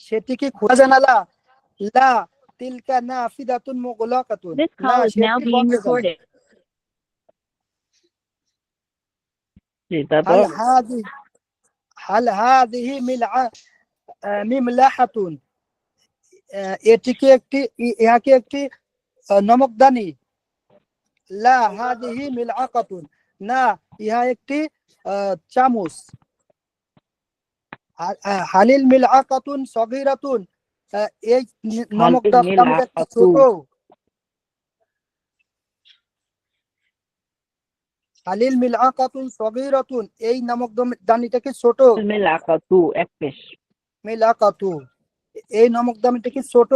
সেটি কি খোলা জানালা? লা তিলকা নাফিদাতুন মুগলাকাতুন। This না, call is now সেটি being বন্ধ জানালা। recorded. জি, হাল তারপর হাযি হাল হাযিহি মিমলাহাতুন। এটিকে একটি ইহাকে একটি নমকদানি। লা হাযিহি মিলআকাতুন। না, ইহা একটি চামচ। হালিল মিলআকাতুন সগীরাতুন। এই নমকদানিটা কি ছোট? হালিল মিলআকাতুন সগীরাতুন, এই নমকদানিটা কি ছোট? মিলাকাতু এক পেশ। মিলআকাতু, এই নমকদানিটা কি ছোট?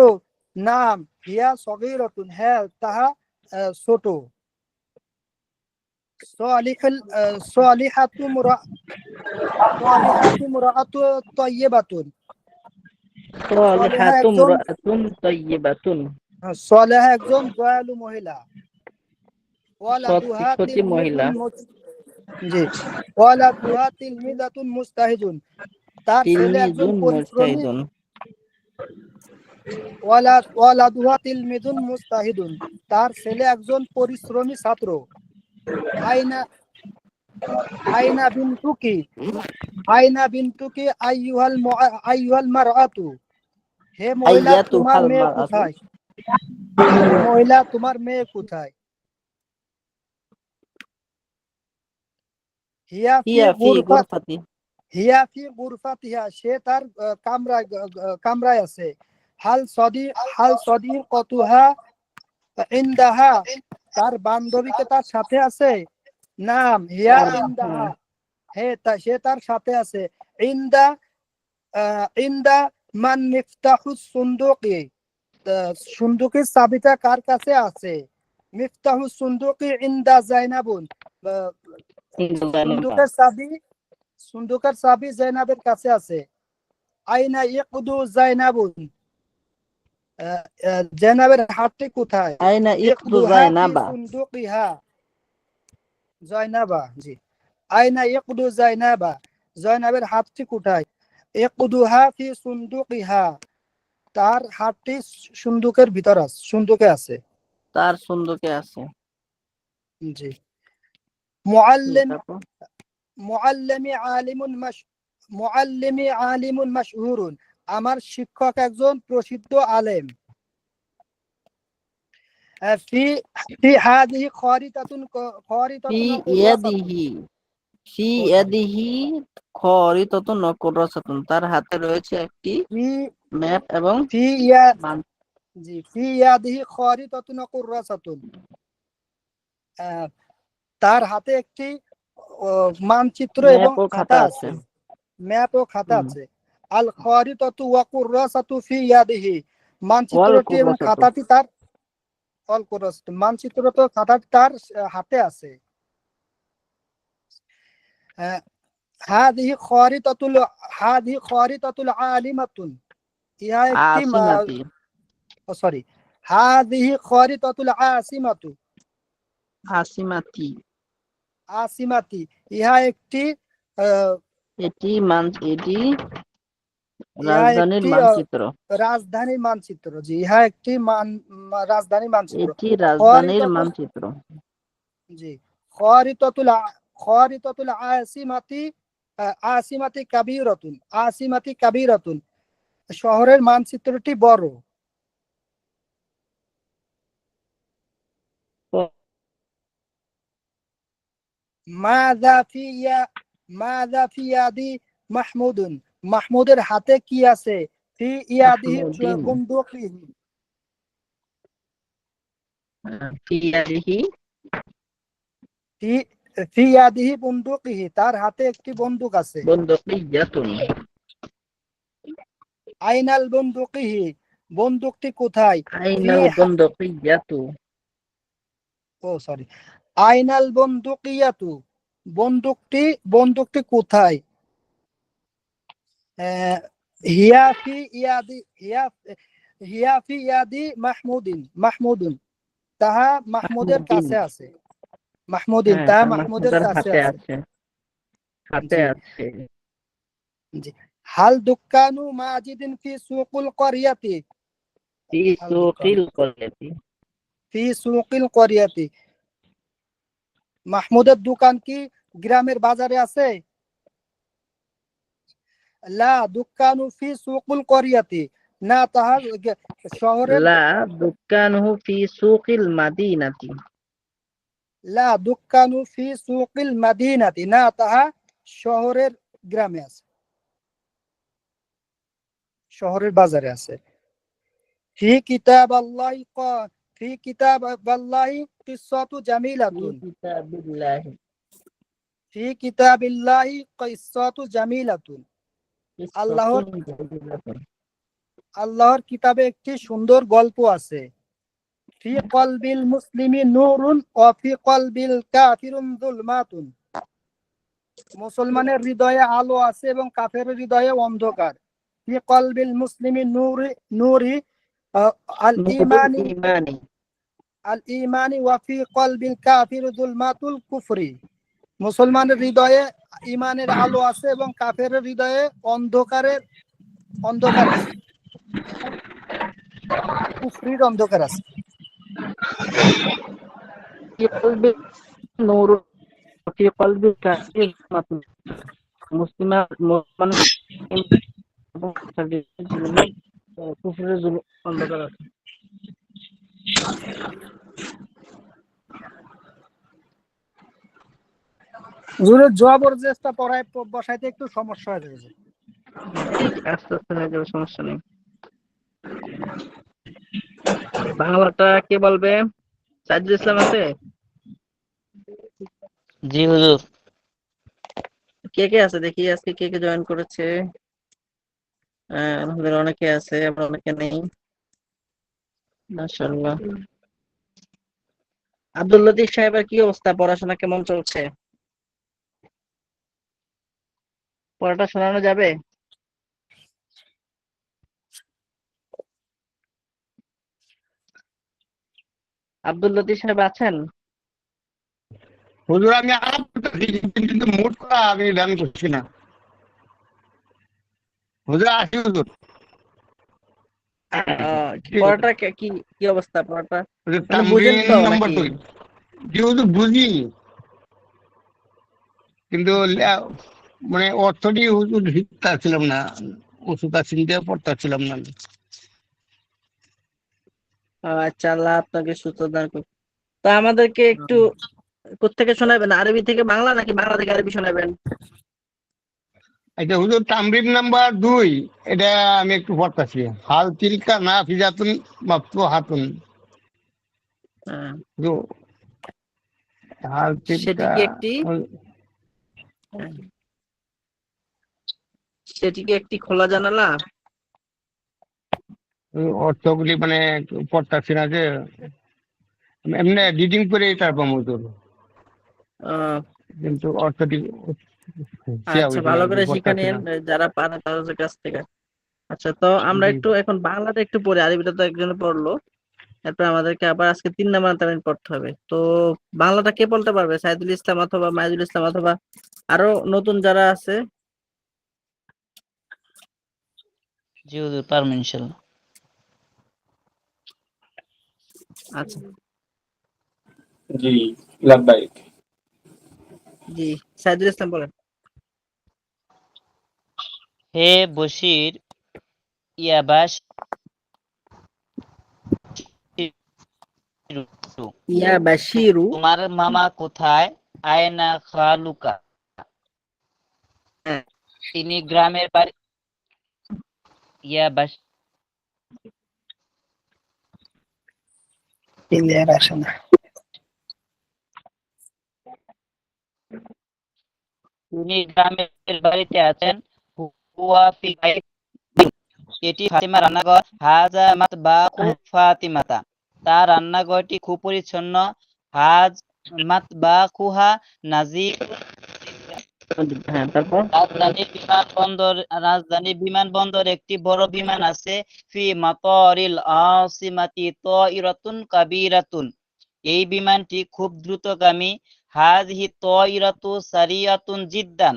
নাম হিয়া সগীরাতুন, হ্যাঁ তাহা ছোট। সালিহাতু মুরাআতু তাইয়্যিবাতুন। সালিহাতু মুরাআতুন তাইয়্যিবাতুন। সালেহা একজন দয়ালু মহিলা। ওয়ালাদুহা সতী মহিলা। জি, ওয়ালাদুহা তিলমিদাতুন মুস্তাহিদুন। তার ছেলে একজন পরিশ্রমী। ওয়ালাদুহা তিলমিদুন মুস্তাহিদুন, তার ছেলে একজন পরিশ্রমী ছাত্র। আইনা আইনা বিনতুকি আইনা বিনতুকি আইয়ুহাল মারআতু। হে মহিলা, তোমার মেয়ে কোথায়? মহিলা, তোমার মেয়ে কোথায়? হিয়া ফি গুরফাতিহা, সে তার কামরায় আছে। হাল সদিকতুহা ইনদাহা, তার বান্ধবীকে তার সাথে আছে। নাম হিয়া ইনদাহা, সে তার সাথে আছে। ইনদা মান মিফতাহুস সুন্দুকি, সুন্দুকের চাবিটা কার কাছে আছে? মিফতাহুস সুন্দুকি ইনদা জাইনাবুন, সুন্দুকের চাবি জাইনাবের কাছে আছে। আইনা ইয়াকুদু জাইনাবুন, জাইনাবের হাতটি কোথায়? আইনা ইয়াকুদু জাইনাবা, সুন্দুকিহা জাইনাবা। জি, আইনা ইয়াকুদু জাইনাবা, জাইনাবের হাতটি কোথায়? ইয়াকুদুহা ফি সুন্দুকিহা, তার হাতটি সুন্দুকের ভিতর আছে, সুন্দুকে আছে। তার সুন্দুকে আছে। জি। মুআল্লিমি আলিমুন মাশহুরুন, আমার শিক্ষক একজন প্রসিদ্ধ আলেম। ফি হাযিহি খারিতাতুন কুররাসাতুন, তার হাতে রয়েছে একটি ম্যাপ এবং জি, ফি ইয়াদিহি খারিতাতুন কুররাসাতুন, তার হাতে একটি মানচিত্র এবং খাতা আছে। ম্যাপ ও খাতা আছে। আল খারিতাতু ওয়া কুররাসাতু ফি ইয়াদিহি, মানচিত্রটি এবং খাতাটি তার মানচিত্র তো খাতাটি তার হাতে আছে। হাযিহি খারিতাতুল আলিমাতুন, ইহা একটি হাযিহি খারিতাতুল আসিমাতি, ইহা একটি রাজধানীর মানচিত্র। রাজধানীর মানচিত্র। জি, ইহা একটি রাজধানীর মানচিত্র। এটি রাজধানীর মানচিত্র। জি, খারিতাতুল আসিমাতি কাবীরাতুন, শহরের মানচিত্রটি বড়। মাযা ফি ইয়াদি মাহমুদুন, মাহমুদের হাতে কি আছে? ফি ইয়াদিহি বুনদুকিহি, ফি ইয়াদিহি বুনদুকিহি, তার হাতে একটি বন্দুক আছে। আইনাল বুনদুকিহি, বন্দুকটি কোথায়? আইনাল বন্দুকিয়াতু, বন্দুকটি কোথায়? হিয়া ফি ইয়াদি মাহমুদুন, তাহা মাহমুদের কাছে আছে। তাহা মাহমুদের কাছে আছে। জি। হাল দুকানু মাজিদিন ফি সুকুল করিয়াতি, ফি হাল দুকান সুকিল করিয়াতি। ফি সুকিল করিয়াতি, মাহমুদের দোকান কি গ্রামের বাজারে আছে? লা দুকানু ফি সুকুল করিয়াতি, না তাহার শহরের, লা দুকানহু ফি সুকিল মাদিনাতি। লা দুকানু ফি সুকিল মাদিনাতি, না তাহা শহরের গ্রামে আছে, শহরের বাজারে আছে। ফি কিতাবাল্লাহি ফি কিতাবাল্লাহি কিসসাতু ফি জামিলাতুন, কিতাবিল্লাহি ফি কিতাবিল্লাহি কিসসাতু জামিলাতুন, আল্লাহর কিসসাতুন জামিলাতুন। আল্লাহর কিতাবে একটি সুন্দর গল্প আছে। ফি কলবিল মুসলিমি নূরুন ওয়া ফি কলবিল কাফিরুন যুলমাতুন, মুসলমানের হৃদয়ে আলো আছে এবং কাফেরের হৃদয়ে অন্ধকার। ফি কলবিল মুসলিমি নূরি আল নূরুল ঈমানি ঈমানি। ওয়া ফি কলবিল কাফির যুলমাতুল কুফরি, মুসলমানের হৃদয়ে ঈমানের আলো আছে এবং কাফেরের হৃদয়ে অন্ধকার আছে, কুফরির অন্ধকার আছে। ফি কলবি নূরুন ওয়া ফি কলবি কাফির যুলমাতুন। মুসলমান এবং কাফিরের জীবনে কুফরের অন্ধকার আছে। হুজুরের জবর জেসটা পড়ায় বসাইতে একটু সমস্যা হয়ে যাবে। ঠিক আস্তে আস্তে হয়ে যাবে, সমস্যা নেই। বাংলাটা কে বলবে? সাইদুল ইসলাম আছে? জি হুজুর। কে কে আছে দেখি, আজকে কে কে জয়েন করেছে? আলহামদুলিল্লাহ অনেকে আছে, আবার অনেকে নেই। মাশাআল্লাহ। আব্দুল লতিফ সাহেবের কি অবস্থা? পড়াশোনা কেমন চলছে? পড়াটা শোনানো যাবে? আব্দুল লতিফ সাহেব আছেন? হুজুর আমি আলাপ করতেছি কিন্তু মোট করা আমি গান করছি না। হুজুর আসি হুজুর। ঠিক আছে পড়াটা কি কি অবস্থা পড়াটা? হুজুর, মানে বুঝেন তামরিন তো নাম্বার নাকি? 2 জি হুজুর বুঝি, কিন্তু মানে অর্থটি হুজুর শিখতে ছিলাম না, ওষুধ চিনতে পড়তে না। আচ্ছা, আল্লাহ আপনাকে সুস্থ দান করুন। তা আমাদেরকে একটু কোত্থেকে শোনাবেন? আরবি থেকে বাংলা নাকি বাংলা থেকে আরবি শোনাবেন? আচ্ছা হুজুর, তামরিন নাম্বার 2 এটা আমি একটু পড়তেছি। হাল তিলকা না ফিজাতুন মাফতু হাতুন। হ্যাঁ, হাল সেটি তিলকা কি একটি হ্যাঁ, সেটি কি একটি খোলা জানালা? অর্থগুলি মানে পড়তেছি না যে, এমনি রিডিং করে তারপর হুজুর, আহ, কিন্তু অর্থটি আচ্ছা, ভালো করে শিখে পড়তেছি নিন না। যারা পারে তাদের কাছ থেকে। আচ্ছা, তো আমরা জি একটু এখন বাংলাটা একটু পড়ি, আরবিটা তো একজনে পড়লো, এরপর আমাদেরকে আবার আজকে 3 নাম্বার তামিল পড়তে হবে। তো বাংলাটা কে বলতে পারবে? সাইদুল ইসলাম অথবা মাইদুল ইসলাম অথবা আরো নতুন যারা আছে? জি হুজুর, পারবো ইনশাল্লাহ। আচ্ছা, জি লাব্বাইক। জি, সাইদুল ইসলাম বলেন। হে বশির, ইয়াবাস ইয়া বাশিরু। তোমার মামা কোথায়? আয়না খালুকা, হ্যাঁ, তিনি গ্রামের বাড়ি। ইয়াবাস ক্লিয়ার আসে না। তিনি গ্রামের বাড়িতে আছেন। হুয়া ফি বাইতিন, এটি ফাতিমা রান্নাঘর। হাজা মাতবাখু ফাতিমাতা, তার রান্নাঘরটি খুব পরিচ্ছন্ন। হাজ মাতবাখুহা নাজিফ, হ্যাঁ, তারপর রাজধানী বিমানবন্দর একটি বড় বিমান আছে। ফি মাতারিল আসিমাতি তাইরাতুন কাবীরাতুন, এই বিমানটি খুব দ্রুতগামী। হাযিহি তাইরাতু সারিয়াতুন জিদ্দান,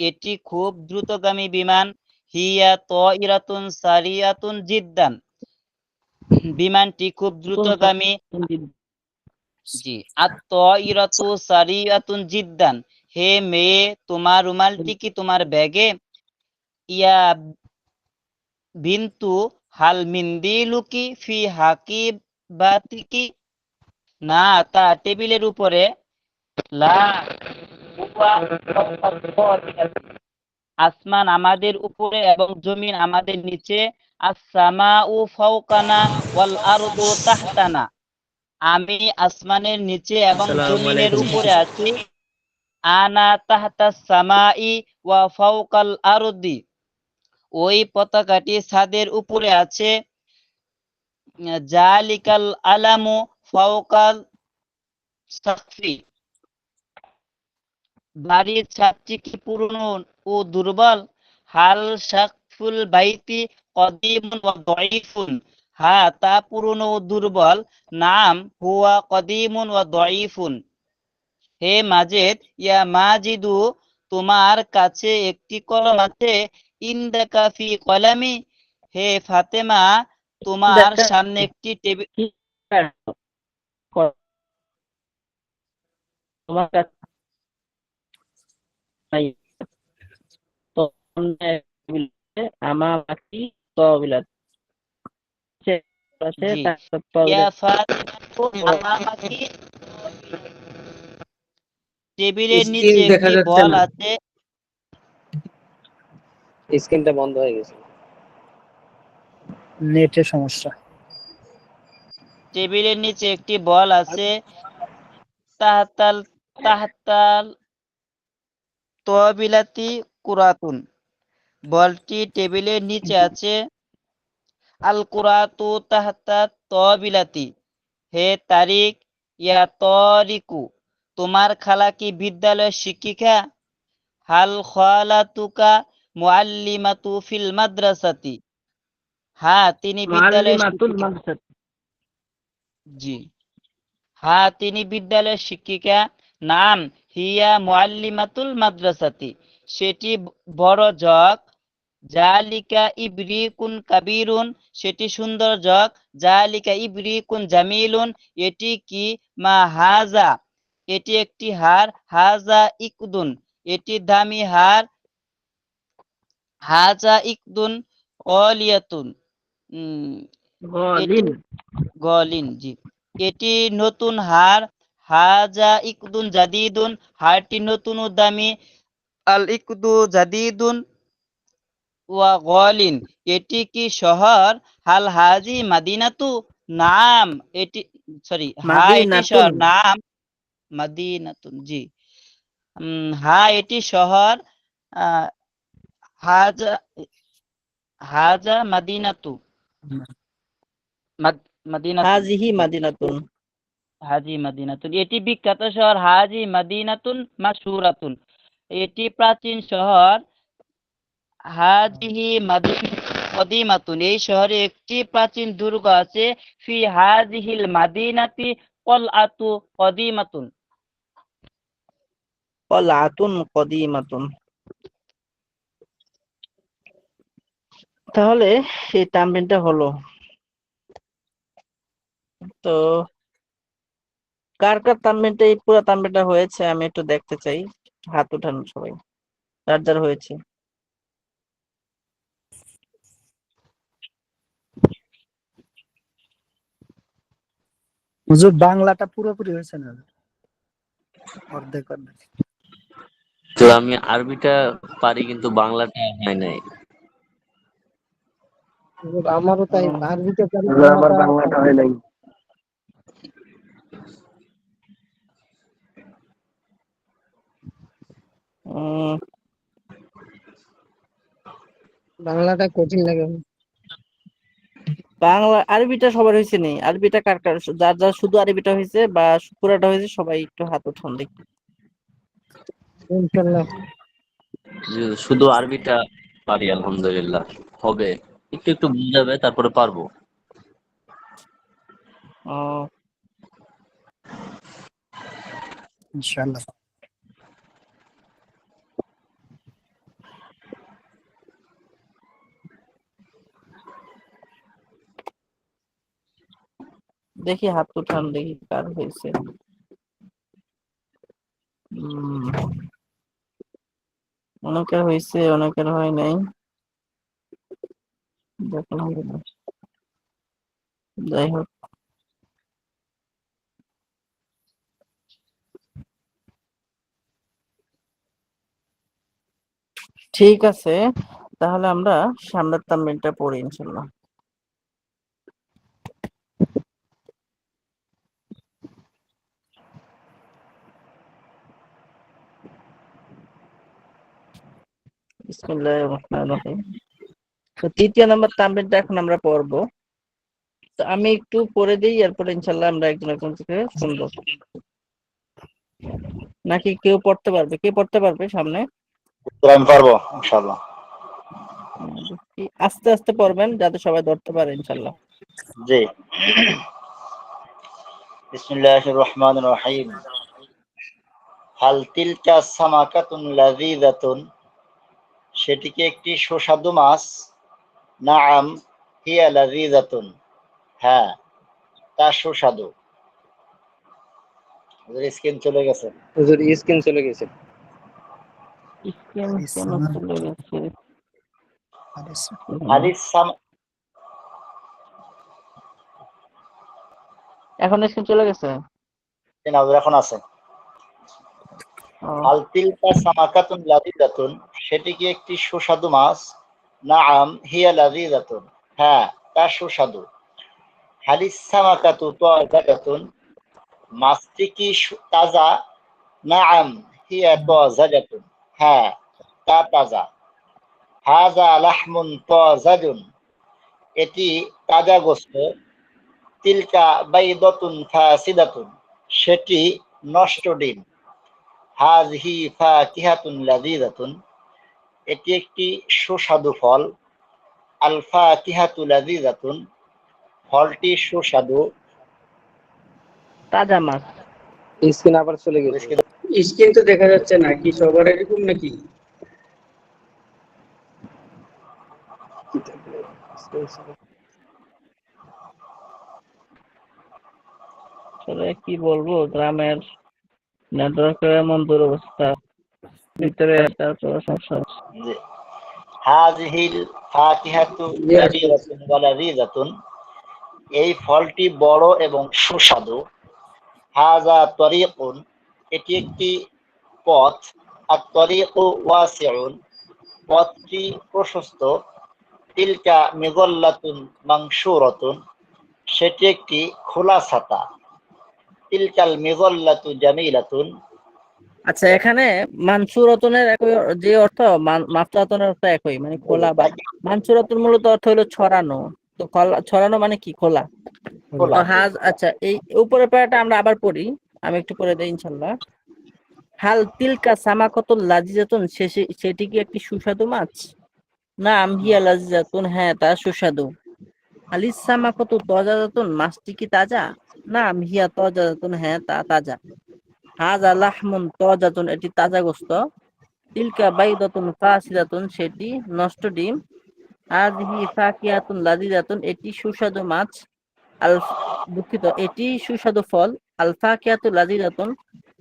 এটি খুব দ্রুতগামী বিমান। হিয়া তাইরাতুন সারিয়াতুন জিদ্দান, বিমানটি খুব দ্রুতগামী। জি, আত-তাইরাতু সারিয়াতুন জিদ্দান, হে মেয়ে তোমার রুমালটি কি তোমার ব্যাগে? ইয়া বিন্তু হাল মিন্দিলুকি ফি হাকিবাতিকি, না তা টেবিলের উপরে। লা হুয়া ফাওকা, আসমান আমাদের উপরে এবং জমিন আমাদের নিচে। আস-সামাউ ফাওকানা ওয়াল আরদু তাহতানা, আমি আসমানের নিচে এবং আসসালামু জমিনের আলাইকুম। উপরে আছি। আনা তাহতাস সামাই ওয়া ফাওকাল আরদি, ওই পতাকাটি ছাদের উপরে আছে। জালিকাল আলামু ফাওকাল সাকফি, বাড়ির ছাদটি কি পুরনো ও দুর্বল? হাল সাকফুল বাইতি কদিমুন ওয়া দঈফুন, হ্যাঁ তা পুরনো ও দুর্বল। নাম হুয়া কদিমুন ওয়া দঈফুন, হে মাজেদ, ইয়া মাজিদু তোমার কাছে একটি কলম আছে। ইনদাকা ফি কলামি, হে ফাতেমা তোমার সামনে একটি টেবিল। তোমার কাছে নাই তো আমাকি তবিলাত আছে জি, তারপর ইয়া ফাতিমাতু আমামাকি, টেবিলের নিচে স্ক্রিন দেখা একটি যাচ্ছে বল না, আছে। স্ক্রিনটা বন্ধ হয়ে গেছে। নেটের সমস্যা। টেবিলের নিচে একটি বল আছে। তাহতাল তাহতাল তবিলাতি কুরাতুন, বলটি টেবিলের নিচে আছে। আল কুরাতু তাহতা তবিলাতি, হে তারিক, ইয়া তরিকু তোমার খালা কি বিদ্যালয়ের শিক্ষিকা? হাল খালাতুকা মুআল্লিমাতু ফিল মাদ্রাসাতি, হ্যাঁ তিনি বিদ্যালয়ের মুআল্লিমাতুল শিক্ষিকা। মাদ্রাসা। জি, হ্যাঁ তিনি বিদ্যালয়ের শিক্ষিকা। নাম হিয়া মুআল্লিমাতুল মাদ্রাসাতি, সেটি বড় জগ। জালিকা ইবরিকুন কাবিরুন, সেটি সুন্দর জগ। জালিকা ইবরিকুন জামিলুন, এটি কি? মা হাজা, এটি একটি হার। হাজা ইকদুন, এটি দামি হার। হাজা ইকদুন গলিয়াতুন, এটি গলিন। গলিন, জি এটি নতুন হার। হাজা ইকদুন জাদিদুন, হারটি নতুন ও দামি। আল ইকদু জাদিদুন ওয়া গলিন, এটি কি শহর? হাল হাজি মাদিনাতু, নাম এটি, সরি হ্যাঁ এটি মাদিনাতুন। শহর। নাম মাদিনাতুন, জি হ্যাঁ এটি শহর। আহ, হাজা হাজা মাদিনাতু, মাদিনাতুন, হাজিহি জি মাদিনাতুন। হাজি মাদিনাতুন, এটি বিখ্যাত শহর। হাজি মাদিনাতুন মাশহুরাতুন, এটি প্রাচীন শহর। হাজিহি কদিমাতুন, এই শহরে একটি প্রাচীন দুর্গ আছে। ফি হাজিহিল মাদিনাতি কলআতু কদিমাতুন, কলাতুন কদিমাতুন। তাহলে এই তামরিনটা হলো। তো কার কার তামরিনটা, এই পুরো তামরিনটা হয়েছে আমি একটু দেখতে চাই। হাত উঠান সবাই, যার যার হয়েছে। হুজুর বাংলাটা পুরোপুরি হয়েছে না, অর্ধেক অর্ধেক। তো আমি আরবিটা পারি কিন্তু বাংলাটা হয় নাই। আমারও তাই, উম, আরবিতে পারি, আমার বাংলাটা বাংলাটা হয় নাই। উম, বাংলাটা কঠিন লাগে। বাংলা আরবিটা সবার হয়েছে নেই, আরবিটা কার কার, যার যার শুধু আরবিটা হয়েছে বা পুরাটা হয়েছে সবাই একটু হাত উঠান দেখি। ইনশাআল্লাহ। শুধু আরবিটা পারি আলহামদুলিল্লাহ। হবে, একটু একটু বুঝাবে তারপরে পারবো। ও ইনশাআল্লাহ। দেখি হাত উঠান, দেখি কার হয়েছে। অনেকের হয়েছে, অনেকের হয় নাই। দেখলাম, যাই হোক, ঠিক আছে। তাহলে আমরা সামনের তামরিনটা পড়ি ইনশাল্লাহ। বিসমিল্লাহির রহমানির রহিম। তো তৃতীয় নম্বর তামরিনটা এখন আমরা পড়বো। তো আমি একটু পড়ে দিই, এরপরে ইনশাল্লাহ আমরা একজন একজন থেকে শুনবো। নাকি কেউ পড়তে পারবে? কে পড়তে পারবে সামনে? আমি পারবো ইনশাআল্লাহ। আস্তে আস্তে পড়বেন যাতে সবাই ধরতে পারে ইনশাল্লাহ। জি। বিসমিল্লাহির রহমানির রহিম। হাল তিলকা সামাকাতুন লাযীযাতুন, সেটি কি একটি সুস্বাদু মাছ? নাআম হিয়া লাযীযাতুন, হ্যাঁ তা সুস্বাদু। স্ক্রিন চলে গেছে। হুজুর স্ক্রিন চলে গেছে। কেন চলে গেছে? হালিস সাম এখন স্ক্রিন চলে গেছে। না, এখন আছে। হাল তিলকা সামাকাতুন লাযীযাতুন, সেটি কি একটি সুস্বাদু মাছ? নাআম হিয়া লাযীযাতুন, হ্যাঁ তা সুস্বাদু। হালিস সামাকাতু তাযাতুন, মাছটি কি তাজা? নাআম হিয়া তাযাতুন, হ্যাঁ তা তাজা। হাযা লাহমুন তাযাদুন, এটি তাজা গোশত। তিলকা বাইদাতুন ফাসিদাতুন, সেটি নষ্ট ডিম। হাযিহি ফাকিহাতুন লাযীযাতুন, এটি একটি সুস্বাদু ফল। আল ফাকিহাতু লাযীযাতুন, ফলটি সুস্বাদু। তাজা মাছ। স্ক্রিন আবার চলে গেছে। স্ক্রিন তো দেখা যাচ্ছে না, কি সবার এরকম নাকি? আসলে কি বলবো, গ্রামের নেটওয়ার্কের এমন দুরবস্থা, ভিতরে তারপর সমস্যা। হাযিহিল ফাকিহাতু কাবীরাতুন ওয়া লাযীযাতুন, এই ফলটি বড় এবং সুস্বাদু। হাযা তরীকুন, এটি একটি পথ। আত-তরীকু ওয়াসিউন, পথটি প্রশস্ত। তিলকা মিযাল্লাতুন মানশুরাতুন, সেটি একটি খোলা ছাতা। তিলকাল মিযাল্লাতু জামিলাতুন। আচ্ছা, এখানে মানসুরাতুনের যে অর্থ মাফতাতুনের অর্থ একই, মানে খোলা। বা মানসুরাতুন মূলত অর্থ হলো ছড়ানো। তো ছড়ানো মানে কি? খোলা। তো হাজ, আচ্ছা এই উপরের পাড়াটা আমরা আবার পড়ি, আমি একটু পড়ে দেই ইনশাল্লাহ। হাল তিলকা সামাকাতুল লাযীযাতুন, সেটি কি একটি সুস্বাদু মাছ? না আমহিয়া লাযীযাতুন, হ্যাঁ তা সুস্বাদু। হালিস সামাকাতু তাযাতুন, মাছটি কি তাজা? না আমহিয়া তাযাতুন, হ্যাঁ তা তাজা। হাযা লাহমুন তাযাতুন, এটি তাজা গোশত। তিলকা বাইদাতুন ফাসিদাতুন, সেটি নষ্ট ডিম। হাযিহি ফাকিহাতুন লাযীযাতুন, এটি সুস্বাদু মাছ। দুঃখিত, এটি সুস্বাদু ফল। আল ফাকিহাতু লাযীযাতুন,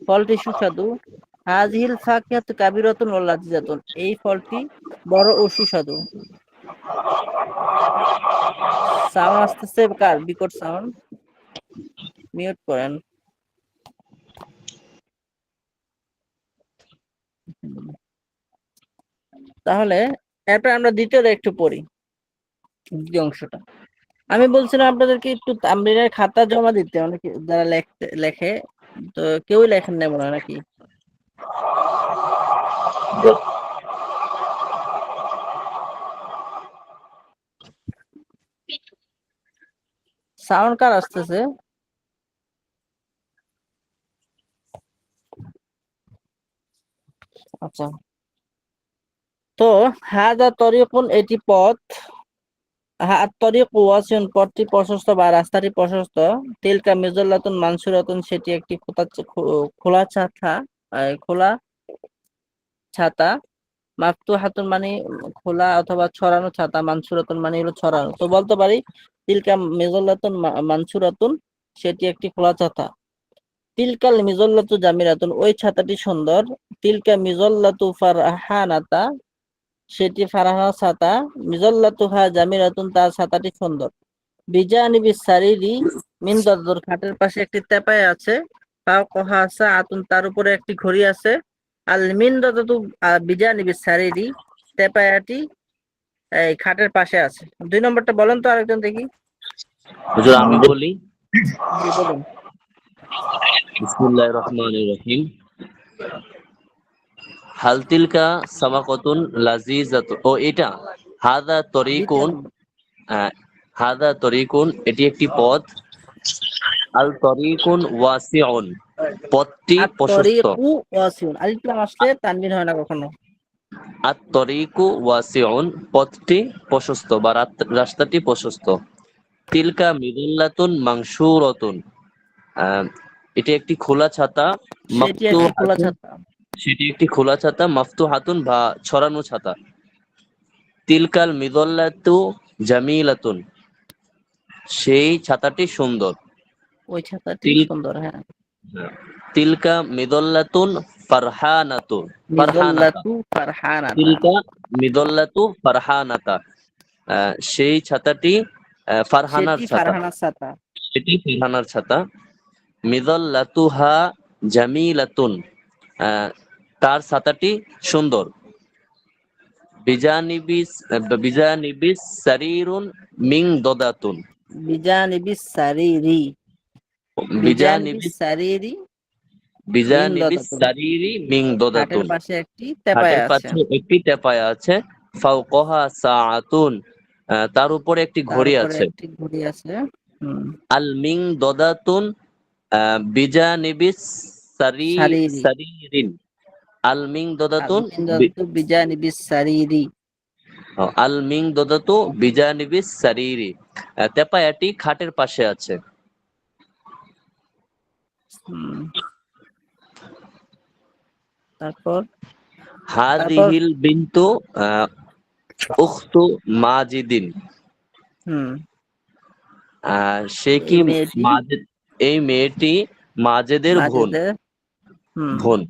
ফলটি সুস্বাদু। হাযিহিল ফাকিহাতু কাবীরাতুন ওয়া লাযীযাতুন, এই ফলটি বড় ও সুস্বাদু। সাউন্ড আসতেছে কার? বিকট সাউন্ড, মিউট করেন। তাহলে এরপর আমরা দ্বিতীয়টা একটু পড়ি, দ্বিতীয় অংশটা। আমি বলছিলাম আপনাদেরকে একটু তামরিনের খাতা জমা দিতে, অনেকে যারা লেখে, তো কেউই লেখেন না মনে হয় নাকি? সাউন্ড কার আসতেছে? আচ্ছা, তো হাযা তরীকুন, এটি পথ। তরীকু ওয়াসিউন, পথটি প্রশস্ত বা রাস্তাটি প্রশস্ত। তিলকা মিযাল্লাতুন মানসুরাতুন, সেটি একটি খোলা ছাতা, খোলা ছাতা। মাফতুহাতুন মানে খোলা অথবা ছড়ানো ছাতা। মানসুরাতুন মানে হলো ছড়ানো। তো বলতে পারি তিলকা মিযাল্লাতুন মানসুরাতুন, সেটি একটি খোলা ছাতা। তিলকাল মিজল্লাতু জামিলাতুন, ওই ছাতাটি সুন্দর। তিলকা মিজল্লাতু ফারহানাতা, সেটি ফারহানা ছাতা। মিজল্লাতুহা জামিলাতুন, তার ছাতাটি সুন্দর। বিজানিবি সারিরি মিন দরদর, খাটের পাশে একটি তেপায় আছে। ফাওকাহা সাআতুন, তার উপরে একটি ঘড়ি আছে। আল মিন দরদু বিজানিবি সারিরি, তেপায়াটি এই খাটের পাশে আছে। 2 নম্বরটা বলেন তো আরেকজন দেখি। হুজুর আমি বলি, জি বলুন। বিসমিল্লাহির রহমানির রহিম। হাল তিলকা সামাকাতুন লাযিজাতুন, ও এটা হাযা দ্বিতীয় তরিকুন, নম্বর। হাযা তরিকুন, এটি একটি পথ। আল তরিকুন ওয়াসিউন, পথটি আর প্রশস্ত। তরিকু ওয়াসিউন, আলিফ লাম আসলে তানবিন হয় না কখনো। আত তরিকু ওয়াসিউন, পথটি প্রশস্ত বা রাস্তাটি প্রশস্ত। তিলকা মিদুল্লাতুন মাংসুরাতুন, এটি একটি খোলা ছাতা। সেটি একটি খোলা মাফতুহাতুন, ছাতা। সেটি একটি খোলা ছাতা। মাফতুহাতুন বা ছড়ানো ছাতা। তিলকাল মিদুল্লাতু জামিলাতুন, সেই ছাতাটি সুন্দর। ওই ছাতাটি তিল সুন্দর, হ্যাঁ। তিলকা মিদুল্লাতুন ফারহানাতুন, ফারহানাতা। মিজল্লাতু ফারহানাতা, তিলকা মিদুল্লাতু ফারহানাতা, সেই ছাতাটি ফারহানার সেটি ছাতা, ফারহানা ছাতা। সেটি ফারহানার ছাতা। মিদল্লাতুহা জামিলাতুন, তার ছাতাটি সুন্দর। বিজানিবিস সারিরুন মিং দদাতুন, বিজানিবিস সারিরি, বিজানিবিস বিজানিবিস সারিরি মিন বিজানিবিস দদাতুন, সারিরি মিং খাটের দদাতুন, পাশে একটি তেপায়া খাটের আছে। পাশে একটি টেপায়া আছে। ফাওকাহা সাআতুন, তার উপরে একটি তার ঘড়ি উপরে আছে। একটি ঘড়ি আছে। আল মিং দদাতুন বিজানিবিস সারিরি, সারিরিন, আল মিং আল দদাতুন মিন দদাতু বিজানিবিস সারিরি। আল মিং দদাতু বিজানিবিস সারিরি, তেপায়াটি খাটের পাশে আছে। হুম, তারপর হাদিহিল বিনতু উখতু মাজিদিন, হুম, সে কি এই মেয়েটি মাজেদ, এই মেয়েটি মাজেদের বোন। মাজেদের, বোন।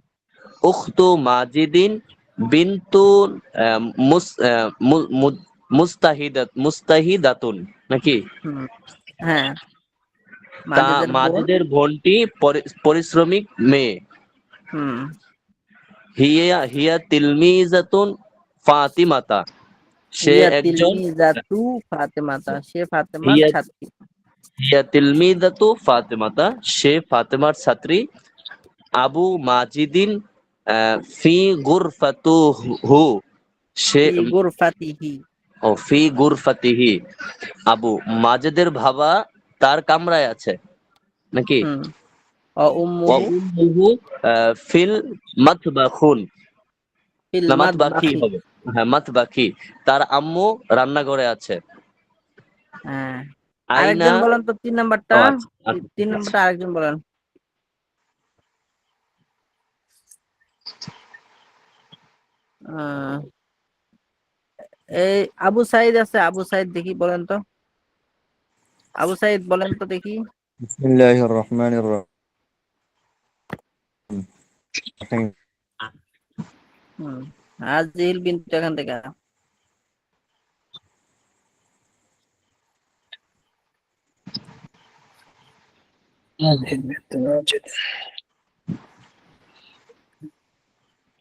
উখতু মাজিদিন বিনতু আহ, মুস- আহ, মু- মু- মুস্তাহিদাতুন নাকি? হুম, হ্যাঁ, তা মাজেদের বোন। মাজেদের বোনটি পরিশ্রমিক মেয়ে। হুম, হিয়া হিয়া তিলমিজাতুন ফাতিমাতা, সে হিয়া একজন তিলমিজাতু ফাতেমাতা, সে ফাতেমার হিয়া ছাত্রী। হিয়া তিলমিজাতু ফাতিমাতা, সে ফাতেমার ছাত্রী। আবু মাজিদিন ফি গুরফাতুহু, সে ফি গুরফাতিহি, ফি গুরফাতিহি, আবু মাজেদের বাবা তার কামরায় আছে নাকি? হুম, ও ওয়া উম্মুহু উম্মুহু ফিল মাতবাখুন, ফিল না মাতবাখি মাতবাখি। হবে, হ্যাঁ মাতবাখি, তার আম্মু রান্নাঘরে আছে। হ্যাঁ, আইনা, আরেকজন বলেন তো 3 নাম্বারটা। ও আচ্ছা, আচ্ছা, 3 ঠিক আছে। নাম্বারটা আরেকজন বলেন। আহ, এই আবু সাইদ আছে, আবু সাইদ দেখি বলেন তো, আবু সাইদ বলেন তো দেখি। বিসমিল্লাহির রহমানির রহিম। হুম, হাজিল বিনতু এখান থেকে।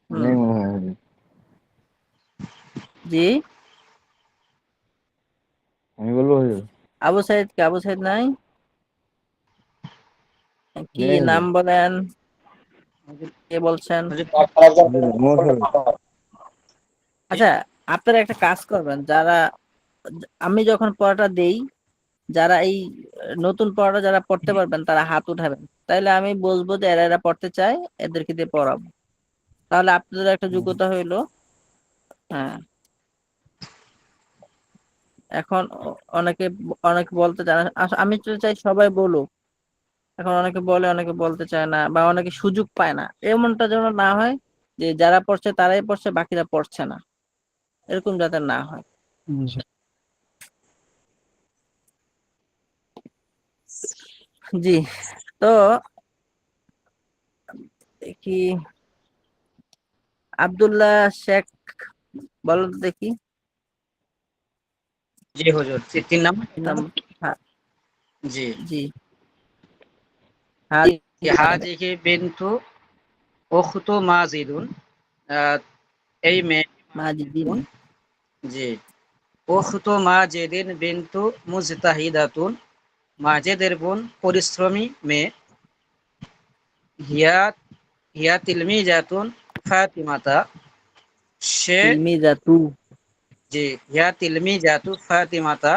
হুম, জি, আমি বলবো আবু সাইদ কে, আবু সাইদ নাই? কি নেই নাম বলেন, কে বলছেন? আচ্ছা, আপনারা একটা কাজ করবেন, যারা আমি যখন পড়াটা দেই, যারা এই নতুন পড়াটা যারা পড়তে পারবেন তারা হাত উঠাবেন, তাইলে আমি বুঝবো যে এরা এরা পড়তে চায়, এদেরকে দিয়ে পড়াবো। তাহলে আপনাদের একটা যোগ্যতা হইলো। হ্যাঁ, এখন অনেকে অনেকে বলতে চায় না, আমি তো চাই সবাই বলুক। এখন অনেকে বলে, অনেকে বলতে চায় না, বা অনেকে সুযোগ পায় না, এমনটা যেন না হয় যে যারা পড়ছে তারাই পড়ছে, বাকিরা পড়ছে না, এরকম যাতে না হয়। জি, তো কি আব্দুল্লাহ শেখ বলো তো দেখি জি হুজুর, তিন নাম্বার কি নাম? হ্যাঁ, জি। জি হ্যাঁ হাজিহি বিনতু উখতু মাজিদুন, এই মেয়ে মাজিদিন। জি। উখতু মাজিদিন বিনতু মুজতাহিদাতুন, মাজেদের বোন পরিশ্রমী মেয়ে। হিয়া হিয়া তিলমিজাতুন ফাতিমাতা, সে তিলমিজাতু যে হিয়া তিলমিজাতু ফাতিমাতা,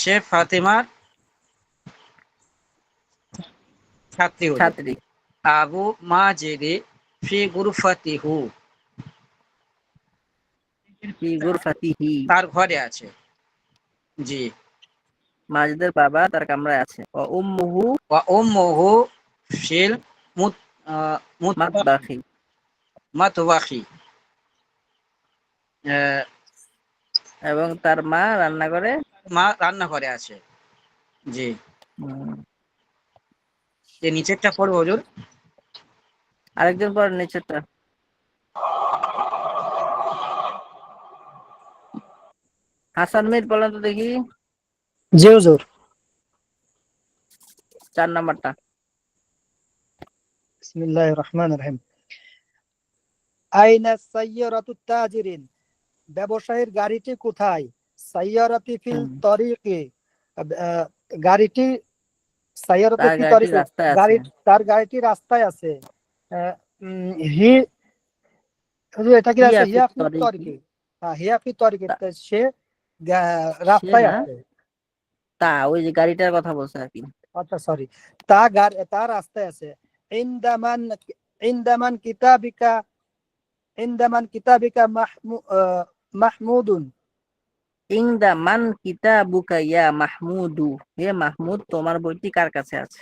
সে ফাতিমার ছাত্রী হুজুর। ছাত্রী। আবু মাজেদে ফি গুরফাতিহু, ফি গুরফাতিহি, তার ঘরে আছে। জি। মাজিদের বাবা তার কামরায় আছে। ও উম্মুহু ওয়া উম্মুহু ফিল মুত মাতবাখি, মাতওয়াখি, এবং তার মা রান্না করে। মা রান্নাঘরে আছে। জি। হুম, যে নিচেরটা পড়বো হুজুর। আরেকজন পর নিচেরটা। হাসান মির বলেন তো দেখি জি হুজুর। 4 নাম্বারটা। বিসমিল্লাহির রহমানির রহিম। আইনা সাইয়ারাতুত তাজিরিন, ব্যবসায়ীর গাড়িটি কোথায়? সাইয়ারাতি ফিল তরিকি, আহ, গাড়িটি সাইয়ারাতি তার ফি গাড়ি তরিকি, রাস্তায় আছে। গাড়ি তার গাড়িটি রাস্তায় আছে। আহ, হি হুজুর, এটা কি হিয়া আছে? ফিত হিয়া ফি তরিকি, তরিকি। হ্যাঁ, হিয়া ফি তরিকি, তা- তো সে সে রাস্তায় না, আছে। তা ওই যে গাড়িটার কথা বলছে আর কি। আচ্ছা সরি, তা রাস্তায় আছে। ইনদামান ইনদামান কিতাবিকা ইনদামান কিতাবিকা মাহমুদুন। ইংদা মান কিতাবুকা ইয়া মাহমুদু, হে মাহমুদ তোমার বইটি কার কাছে আছে?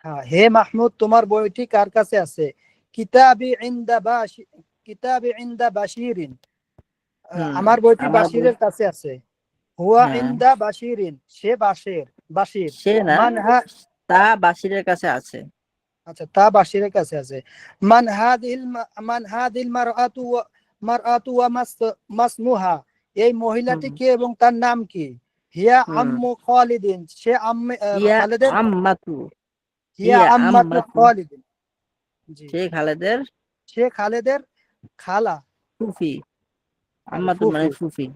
হ্যাঁ, হে মাহমুদ তোমার বইটি কার কাছে আছে? কিতাবি ইনদা বাশি কিতাবি ইনদা বাশিরিন, আমার বইটি আমার বই। বাশিরের কাছে আছে। হুয়া হ্যাঁ, ইনদা বাশিরিন, সে বাশির। সে না, মান হা তা বাশিরের কাছে আছে। আচ্ছা, তা বাশিরের কাছে আছে। মান হাদিল মারআতু ওয়া মাসমুহা, এই মহিলাটি হুম কে এবং তার নাম কি? হিয়া হুম আম্মু খালিদিন, সে আম্মে ইয়া খালেদের। আম্মাতু, হিয়া ইয়া আম্মাতু আম্মাতু, খালিদিন। জি, সে খালেদের সে খালেদের খালা, ফুফি। সরি আম্মাতু মানে ফুফি। ফুফি।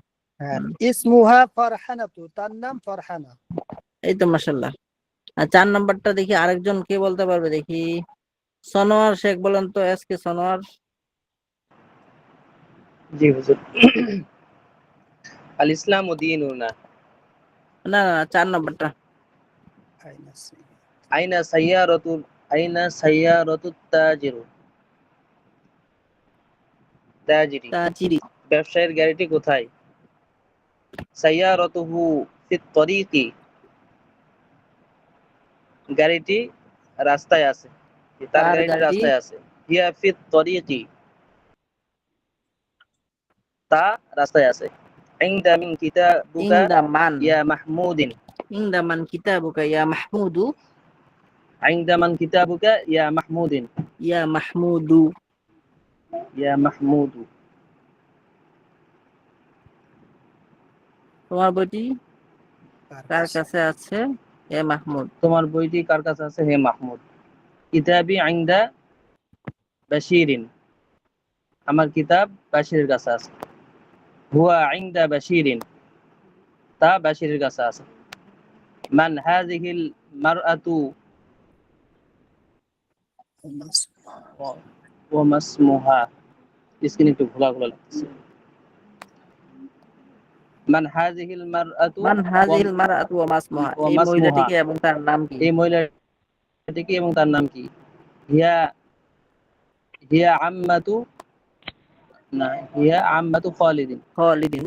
হ্যাঁ, হুম, ইসমুহা ফারহানাতু, তার নাম ফারহানা। এই তো মাশাআল্লাহ। আর 4 নাম্বারটা দেখি আরেকজন কে বলতে পারবে দেখি। সনোয়ার শেখ বলেন তো, এসকে সনোয়ার। জি হুজুর। আল ইসলাম ও দীনুনা। না না, 4 নাম্বারটা। আইনা সাইয়ারাতুল আইনা সাইয়ারাতুত তাজিরু, তাজিরি, তাজিরি, ব্যবসায়ীর গাড়িটি কোথায়? সাইয়ারাতুহু ফিত তরিকি, গাড়িটি রাস্তায় আছে, তার তার গাড়িটি গাড়ি। রাস্তায় আছে। হিয়া ফিত তরিকি, তা রাস্তায় আছে। ইনদা মিন কিতাবুকা ইংদা মান ইয়া মাহমুদিন, ইংদা মান কিতাবুকা ইয়া মাহমুদু, ইনদা মান কিতাবুকা ইয়া মাহমুদিন, ইয়া মাহমুদু। ইয়া মাহমুদু, তোমার বইটি কার কাছে আছে? এ মাহমুদ। তোমার বইটি কার কাছে আছে হে মাহমুদ? কিতাবি ইনদা বাশিরিন, আমার কিতাব বাশিরের কাছে আছে। হুয়া ইনদা বাশিরিন, তা বাশিরের কাছে আছে। মান হাযিহিল মারআতু ওয়া মাসমুহা, স্ক্রিন একটু ঘোলা ঘোলা লাগতেছে। মান হাযিহিল মারআতু মান হাযিহিল মারআতু ওয়া মাসমুহা, ওয়া এই মহিলাটি মাসমুহা, কে এবং তার নাম কি? এই মহিলাটি কি এবং তার নাম কি? হিয়া হিয়া আম্মাতু, না, হিয়া আম্মাতু খালিদিন, খালিদিন,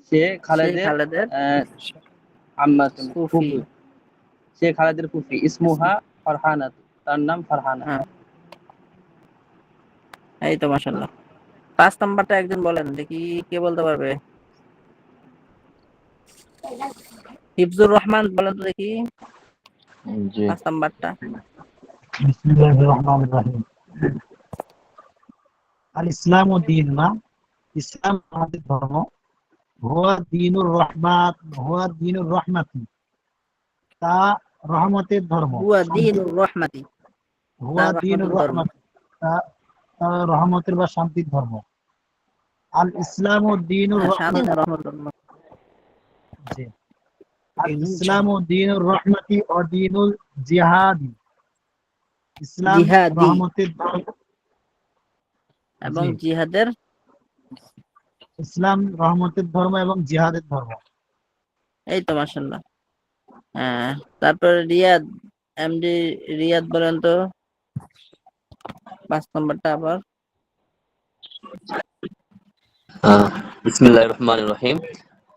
সে সে খালেদের খালেদের আম্মাতু সুফি। ফুফু, সে খালেদের ফুফি। ইসমুহা ফারহানাত, তার নাম ফারহানা। হ্যাঁ, এই তো মাশাআল্লাহ। 5 নাম্বারটা একজন বলেন দেখি, কে বলতে পারবে? হিফজুর রহমান বলেন তো দেখি। জি 5 নাম্বারটা। বিসমিল্লাহির রহমানির রহিম। আল ইসলাম ও দিন না, ইসলাম আমাদের ধর্ম। হুয়া দীনুর রহমাত, হুয়া দীনুর রহমাতি, তা রহমতের ধর্ম। হুয়া দীনুর রহমাতি, হুয়া তার দীনুর রহমতের ধর্ম। রহমাত, তা তা রহমতের বা শান্তির ধর্ম। আল ইসলাম ও দীনুর হ্যাঁ, শান্তি রহমাত, না রহমতের ধর্ম। জি। আল ইসলাম ও দীনুর রহমাতি ও দীনুল জিহাদি, ইসলাম জিহাদি রহমতের ধর্ম। এবং জি, জিহাদের। ইসলাম রহমতের ধর্ম এবং জিহাদের ধর্ম। এই তো মাশাআল্লাহ। হ্যাঁ, তারপরে রিয়াদ, এমডি রিয়াদ বলেন তো 5 নাম্বারটা আবার। বিসমিল্লাহির রহমানির রহিম।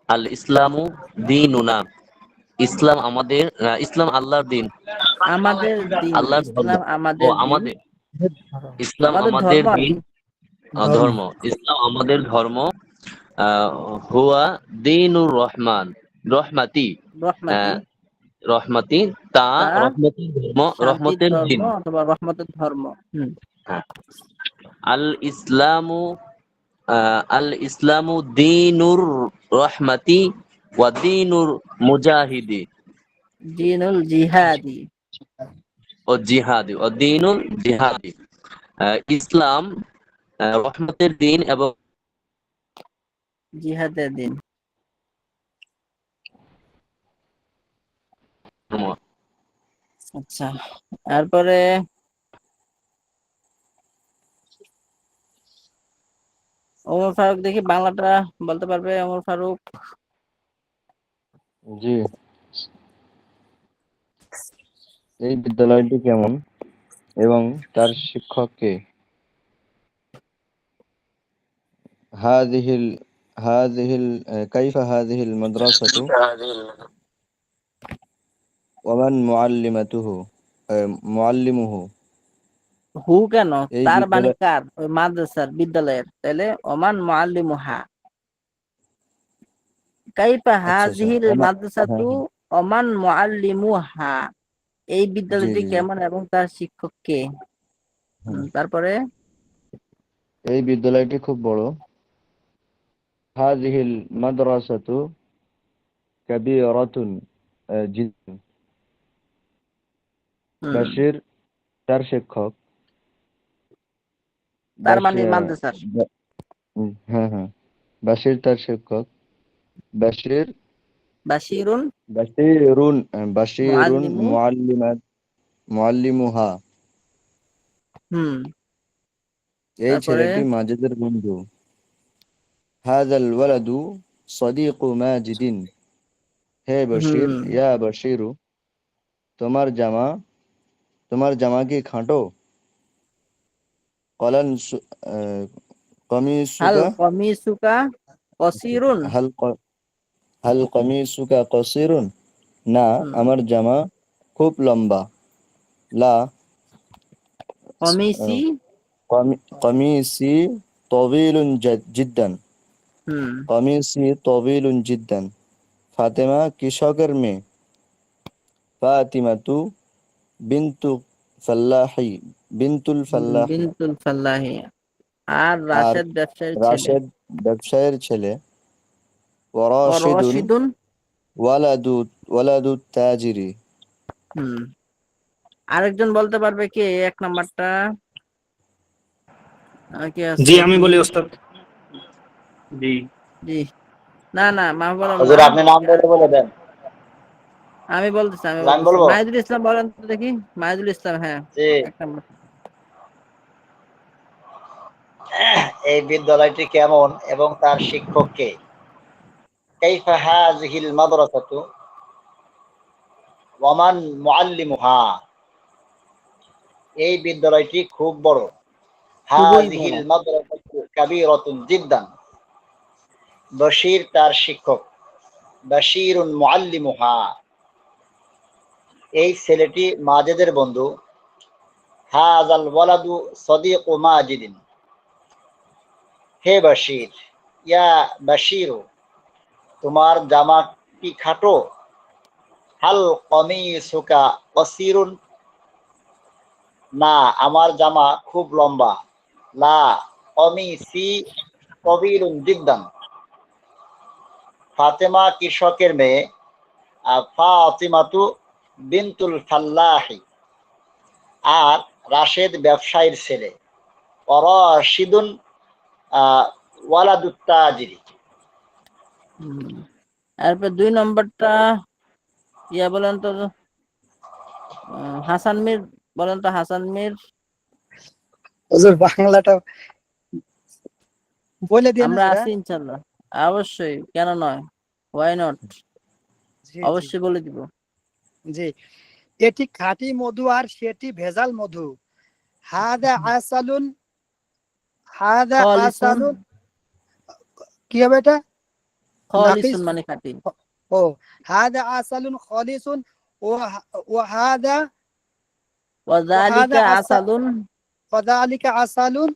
আল ইসলামু দীনুনা, ইসলাম আমাদের, ইসলাম আল্লাহর দিন, আমাদের দিন, আল্লাহর ধর্ম। ইসলাম ও আমাদের দিন, আমাদের, ইসলাম আমাদের আমাদের ধর্ম আর দিন, কি। ধর্ম। ধর্ম, ইসলাম আমাদের ধর্ম। আহ, হুয়া দীনুর রহমান, রহমাতি, রহমাতি, আহ, রহমাতি, তা তা রহমতের ধর্ম, শান্তির রহমতের ধর্ম দিন। অথবা রহমতের ধর্ম। হ্যাঁ। আল ইসলামু, আল ইসলামু দীনুর রহমাতি ওয়া দীনুর মুজাহিদি, দিনুল জিহাদি, ও জিহাদি, ও দীনুল জিহাদি। ইসলাম রহমতের দিন এবং জিহাদের দিন। ধর্ম। আচ্ছা, তারপরে ওমর ফারুক, দেখি বাংলাটা বলতে পারবে ওমর ফারুক? জি। এই বিদ্যালয়টি কেমন এবং তার শিক্ষক কে? হাযিহিল হাযিহিল কাইফা হাযিহিল মাদ্রাসাতু ওয়া মান মুআল্লিমুহু। হু কেন? এই তার মানে বিদ্যালয়, কার? ওই মাদ্রাসার, বিদ্যালয়ের। তাহলে ওমান মুআল্লিমুহা, কাইফা আচ্ছা আচ্ছা, হাযিহিল হ্যাঁ মাদ্রাসাতু হ্যাঁ, ওমান মুআল্লিমুহা, এই জি বিদ্যালয়টি জি জি, কেমন এবং তার শিক্ষক কে? হ্যাঁ। তারপরে এই বিদ্যালয়টি খুব বড়। হাযিহিল মাদ্রাসাতু কাবীরাতুন জিদ্দান। হুম, বাশির তার শিক্ষক। তার মানে মাদ্রাসার। হ্যাঁ হ্যাঁ, বাশির তার শিক্ষক। বাশির বাশিরুন বাশিরুন বাশিরুন মুআল্লিমু। মুআল্লিমুহা। হুম, এই তারপরে ছেলেটি মাজিদের বন্ধু। হাযাল ওয়ালাদু সাদীকু মাজিদিন। হে বশির, হুম, ইয়া বশিরু, তোমার জামা তোমার জামা কি খাটো? কলান হাল কমিসুকা কমিসুকা কসিরুন। হাল হাল কমিসুকা কসিরুন। না, হুম, আমার জামা খুব লম্বা। লা কমিসি। কমিসি তবিলুন জিদ্দান। হুম, কমিসি তবিলুন জিদ্দান। ফাতেমা কৃষকের মেয়ে। ফাতিমাতু বিনতু ফাল্লাহি বিনতুল ফাল্লাহি। বিনতুল ফাল্লাহি। আর আর রাশেদ ব্যবসায়ীর ছেলে। রাশেদ ব্যবসায়ের ছেলে। ও ওয়ারাশিদুন রশিদুন। ওয়ালাদু তাজিরি। হুম, আরেকজন বলতে পারবে কি 1 নাম্বারটা? কে জি আছে আমি দেখি। বলি ওস্তাদ। জি জি, না না, মা বলেন না। হুজুর আপনি নাম বলে দেন। আমি বলতেছি, আমি বলবো। মাহিদুল ইসলাম বলেন তো দেখি। মাহিদুল ইসলাম, হ্যাঁ, জি, 1 নাম্বার। এই বিদ্যালয়টি কেমন এবং তার শিক্ষক কে? কাইফা হাযিহিল মাদ্রাসাতু ওয়া মান মুআল্লিমুহা। এই বিদ্যালয়টি খুব বড়। খুবই বড়। হাযিহিল মাদ্রাসাতু কাবীরাতুন জিদ্দান। বশির তার শিক্ষক। বাশিরুন মুআল্লিমুহা। এই ছেলেটি মাজেদের বন্ধু। হাযাল ওয়ালাদু সাদীকু মাজিদিন। হে বাশির, ইয়া বাশিরু, তোমার জামা কি খাটো? হাল কমিসুকা কসিরুন, না আমার জামা খুব লম্বা। লা কমিসি কবিরুন জিদ্দান, ফাতেমা কৃষকের মেয়ে। ফাতিমাতু বিনতুল ফাল্লাহি, আর রাশেদ ব্যবসায়ীর ছেলে। রাশিদুন ওয়ালাদুত তাজিরি। এরপর 2 নম্বরটা ইয়া বলেন তো, হাসান মীর বলেন তো, হাসান মীর। হুজুর বাংলাটা বলে দিন আমরা হুজুর, আছি ইনশাআল্লাহ, অবশ্যই, কেন নয়, হোয়াই নট, জি জি অবশ্যই বলে দিব। জি। এটি খাঁটি মধু আর সেটি ভেজাল মধু। হাদা আসালুন, হাদা খালিসুন, আসালুন, কি হবে এটা? নাকিস। খালিসুন মানে খাঁটি। ও হাদা আসালুন খালিসুন, ও হাদা ওয়াযালিকা আসালুন ফাযালিকা আসালুন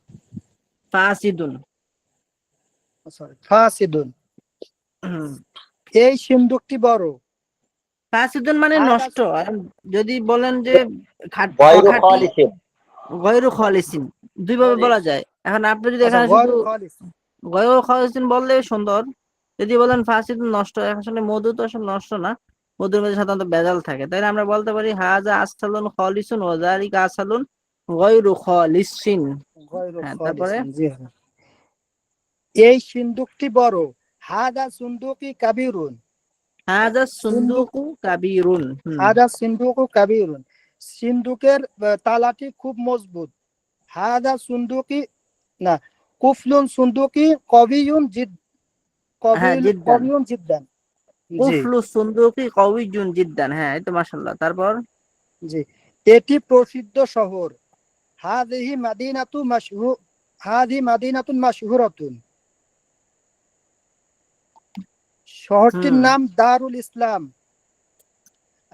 ফাসিদুন। ফাসিদুন। এই সিন্দুকটি বড়। ফাসিদুন মানে হাদা নষ্ট। আর যদি বলেন যে গায়রু অখাঁটি, খালিসিন। গয়রু খালিসিন, দুই ভাবে বলা যায়। এখন আপনি যদি আচ্ছা, এখানে শুধু গয়রু খালিস। গয়রু খালিসিন বললে সুন্দর, যদি বলেন ফাসিদুন নষ্ট, আসলে মধু তো আসলে নষ্ট না, মধুর মধ্যে সাধারণত ভেজাল থাকে, তাইলে আমরা বলতে পারি হাজা আসালুন খালিসুন ওয়া যালিকা আসালুন গয়রু খালিসিন। গয়রু হ্যাঁ, তারপরে খালিসিন, জি হ্যাঁ। এই সিন্দুকটি বড়। হাদা সুন্দুকি কাবিরুন। হাজা সিন্দুক, সুন্দুকু কাবীরুন। হাদা সিন্দুকু কাবিরুন। সিন্দুকের তালাটি খুব মজবুত। হাদা সুন্দুকি, না, কুফলুন সুন্দুকি কবিয়ুন জিদ, হ্যাঁ, জিদ্দান, কবিয়ুন জিদ্দান। জি কুফলু সুন্দুকি কওয়িয়ুন জিদ্দান। হ্যাঁ, এই তো মাশাআল্লাহ। তারপর জি। এটি প্রসিদ্ধ শহর। হাদিহি মাদিনাতু মাশহুর, হাদি মাদিনাতুন মাশহুরাতুন। শহরটির নাম দারুল ইসলাম।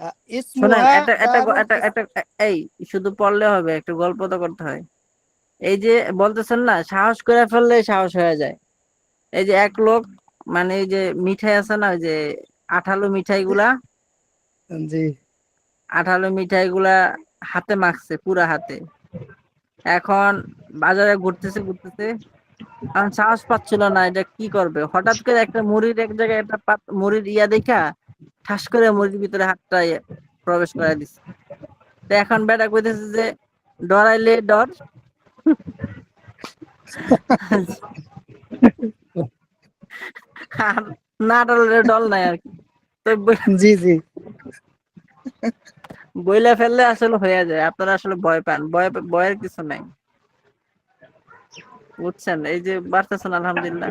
শোনেন, ইসমুহা একটা একটা দারুল একটা একটা এই শুধু পড়লে হবে, একটু গল্প তো করতে হয়। এই যে বলতেছেন না, সাহস করে ফেললে সাহস হয়ে যায়। এই যে এক লোক, মানে এই যে মিঠাই আছে না, ওই যে আঠালো মিঠাই গুলা, জি আঠালো মিঠাই গুলা হাতে মাখছে, পুরা হাতে। এখন বাজারে ঘুরতেছে ঘুরতেছে, এখন সাহস পাচ্ছিল না এটা কি করবে। হঠাৎ করে একটা মুড়ির এক জায়গায় একটা মুড়ির ইয়া দেখা ঠাস করে মুড়ির ভিতরে হাতটা প্রবেশ করে দিচ্ছে। তো এখন বেটা কইতেছে যে ডরাইলে ডর, আর না ডরলে ডর নাই আর কি। তো জি জি বইলা ফেললে আসলে হয়ে যায়। আপনারা আসলে ভয় পান, ভয়ের কিছু নাই, বুঝছেন? এই যে বাড়তেছেন আলহামদুলিল্লাহ।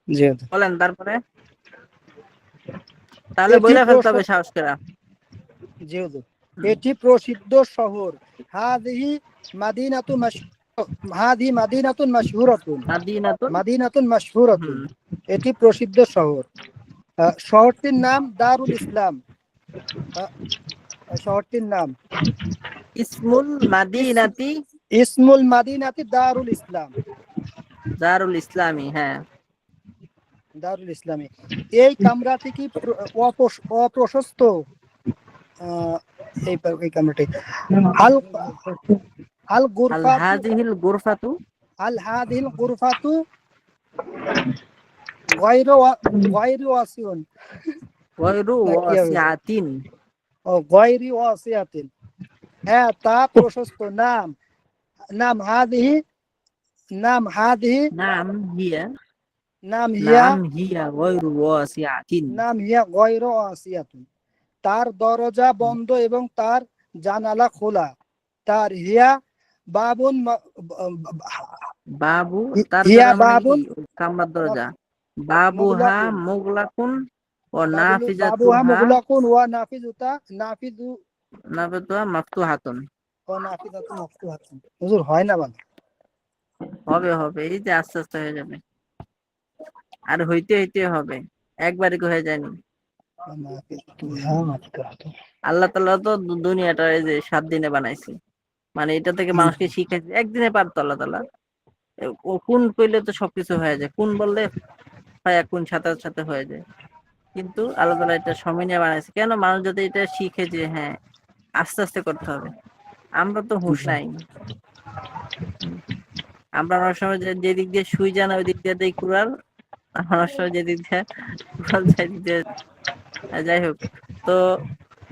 জি বলেন তারপরে, তাহলে এটি বইলা ফেলতে হবে সাহস করে। জি হুজুর। এটি প্রসিদ্ধ শহর। হাদিহি মাদিনাতু হাদি মাদিনাতুন মাশহুরাতুন, মাদিনাতুন, মাদিনাতুন মাশহুরাতুন। এটি প্রসিদ্ধ শহর। শহরটির নাম দারুল ইসলাম। শহরটির নাম ইসমুল মাদিনাতি ইসমুল মাদিনাতি দারুল ইসলাম, দারুল ইসলামী। হ্যাঁ, দারুল ইসলামী। এই কামরাটি কি অপ্রশস্ত? এই কামরাটি আল আল আল গুরফাতু, হাযিহিল গুরফাতু আল হাদিল গুরফাতু গায়রু গায়রু ওয়াসিউন, গায়রু না কি হবে? ওয়াসিআতিন। ও গায়রি ওয়াসিয়াতিন, হ্যাঁ তা প্রশস্ত। নাম, নাম হাদিহি, নাম হাদিহি, নাম হিয়া, নাম হিয়া, নাম হিয়া গায়রু ওয়াসিআতিন। নাম হিয়া গায়রু ওয়াসিয়াতিন। তার দরজা বন্ধ এবং তার জানালা খোলা। তার হিয়া বাবুন বাবু, তার হিয়া দ্বারা মানে কি? বাবুন কামরার দরজা। বাবুহা মুগলাকুন, মুগলাকুন ও বাবুহা নাফিজাতুহা, মুগলাকুন ওয়া নাফিজু নাফিজাতুহা মাফতুহাতুন। ও নাফিজাতু মাফতুহাতুন। হুজুর হয় না বাংলা। হবে হবে, এই যে আস্তে আস্তে হয়ে যাবে, আর হইতে হইতে হবে, একবারই হয়ে যায়নি। আল্লাহ তাআলা তো দুনিয়াটা এই যে 7 দিনে বানাইছে, মানে এটা থেকে মানুষকে শিখাইছে, একদিনে পারতো আল্লাহ তাআলা। ও কোন কইলে তো সবকিছু হয়ে যায়, কোন বললে কোন সাথে সাথে হয়ে যায়। কিন্তু আল্লাহ তাআলা এটা সময় নিয়ে বানাইছে কেন? মানুষ যাতে এটা শিখে যে হ্যাঁ আস্তে আস্তে করতে হবে। আমরা তো হুঁশ নাই। আমরা অনেক সময় যেদিক দিয়ে সুই জানা ওই দিক দিয়ে দেই কুড়াল, অনেক সময় যেদিক দিয়ে কুড়াল যায় দিক দিয়ে। যাই হোক, তো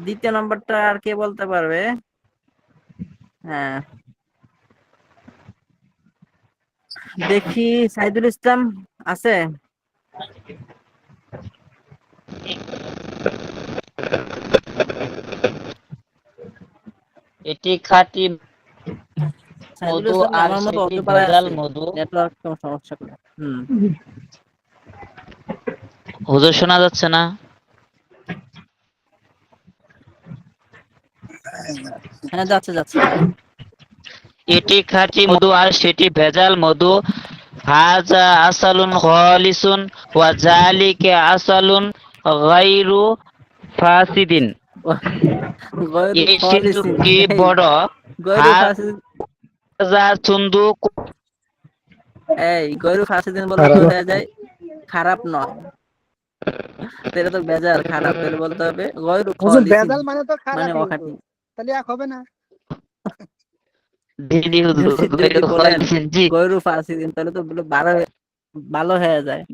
দ্বিতীয় নম্বরটা আর কে বলতে পারবে? হ্যাঁ, দেখি সাইদুল ইসলাম আছে? এটি খাঁটি সাইদুল মধু ইসলাম আর আমার মতো সেটি অত পাড়ায় ভেজাল আছে, মধু। নেটওয়ার্ক কোনো সমস্যা করে। হুজুর শোনা যাচ্ছে না? হ্যাঁ যাচ্ছে যাচ্ছে। এটি খাঁটি মধু আর সেটি ভেজাল মধু। হাজা আসালুন খালিসুন ওয়া জালিকা আসালুন গায়রু ফাসিদিন। গয়রু এই খালিসিন, সিন্ধুকটি এই বড় গয়রু ফাসিদিন, হাজা সুন্দুক। এই গয়রু ফাসিদিন বললে তো হয়ে যায় খারাপ নয়, তো এটা তো বেজার খারাপ, তাহলে বলতে হবে গয়রু হুজুর খালিসিন বেজাল মানে তো মানে খারাপই অখাঁটি। হুজুর, তাহলে এক হবে না? জি হুজুর, যদি বলেন জি গয়রু ফাসিদিন তাহলে তো ভালো হয়ে যায়।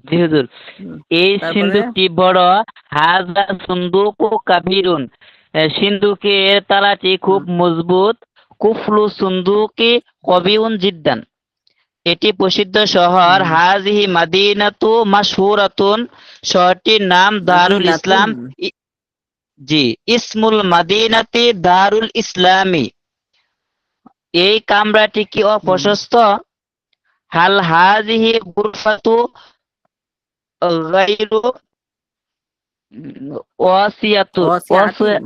জি হুজুর। এই তারপরে সিন্ধুকটি বড় হাজা সুন্দুক ও কাবিরুন। সিন্ধুকের তালাটি খুব মজবুত। কুফলু সুন্দুকি কবিউন জিদ্দান। এটি প্রসিদ্ধ শহর। হাজিহি মাদিনাতু মাশহুরাতুন। শহরটির নাম দারুল ইসলাম। জি, ইসমুল মাদিনাতি দারুল ইসলামি। এই কামরাটি কি অপ্রশস্ত? হাল হাজিহি গুরফাতু গায়রু ওয়াসিআতিন।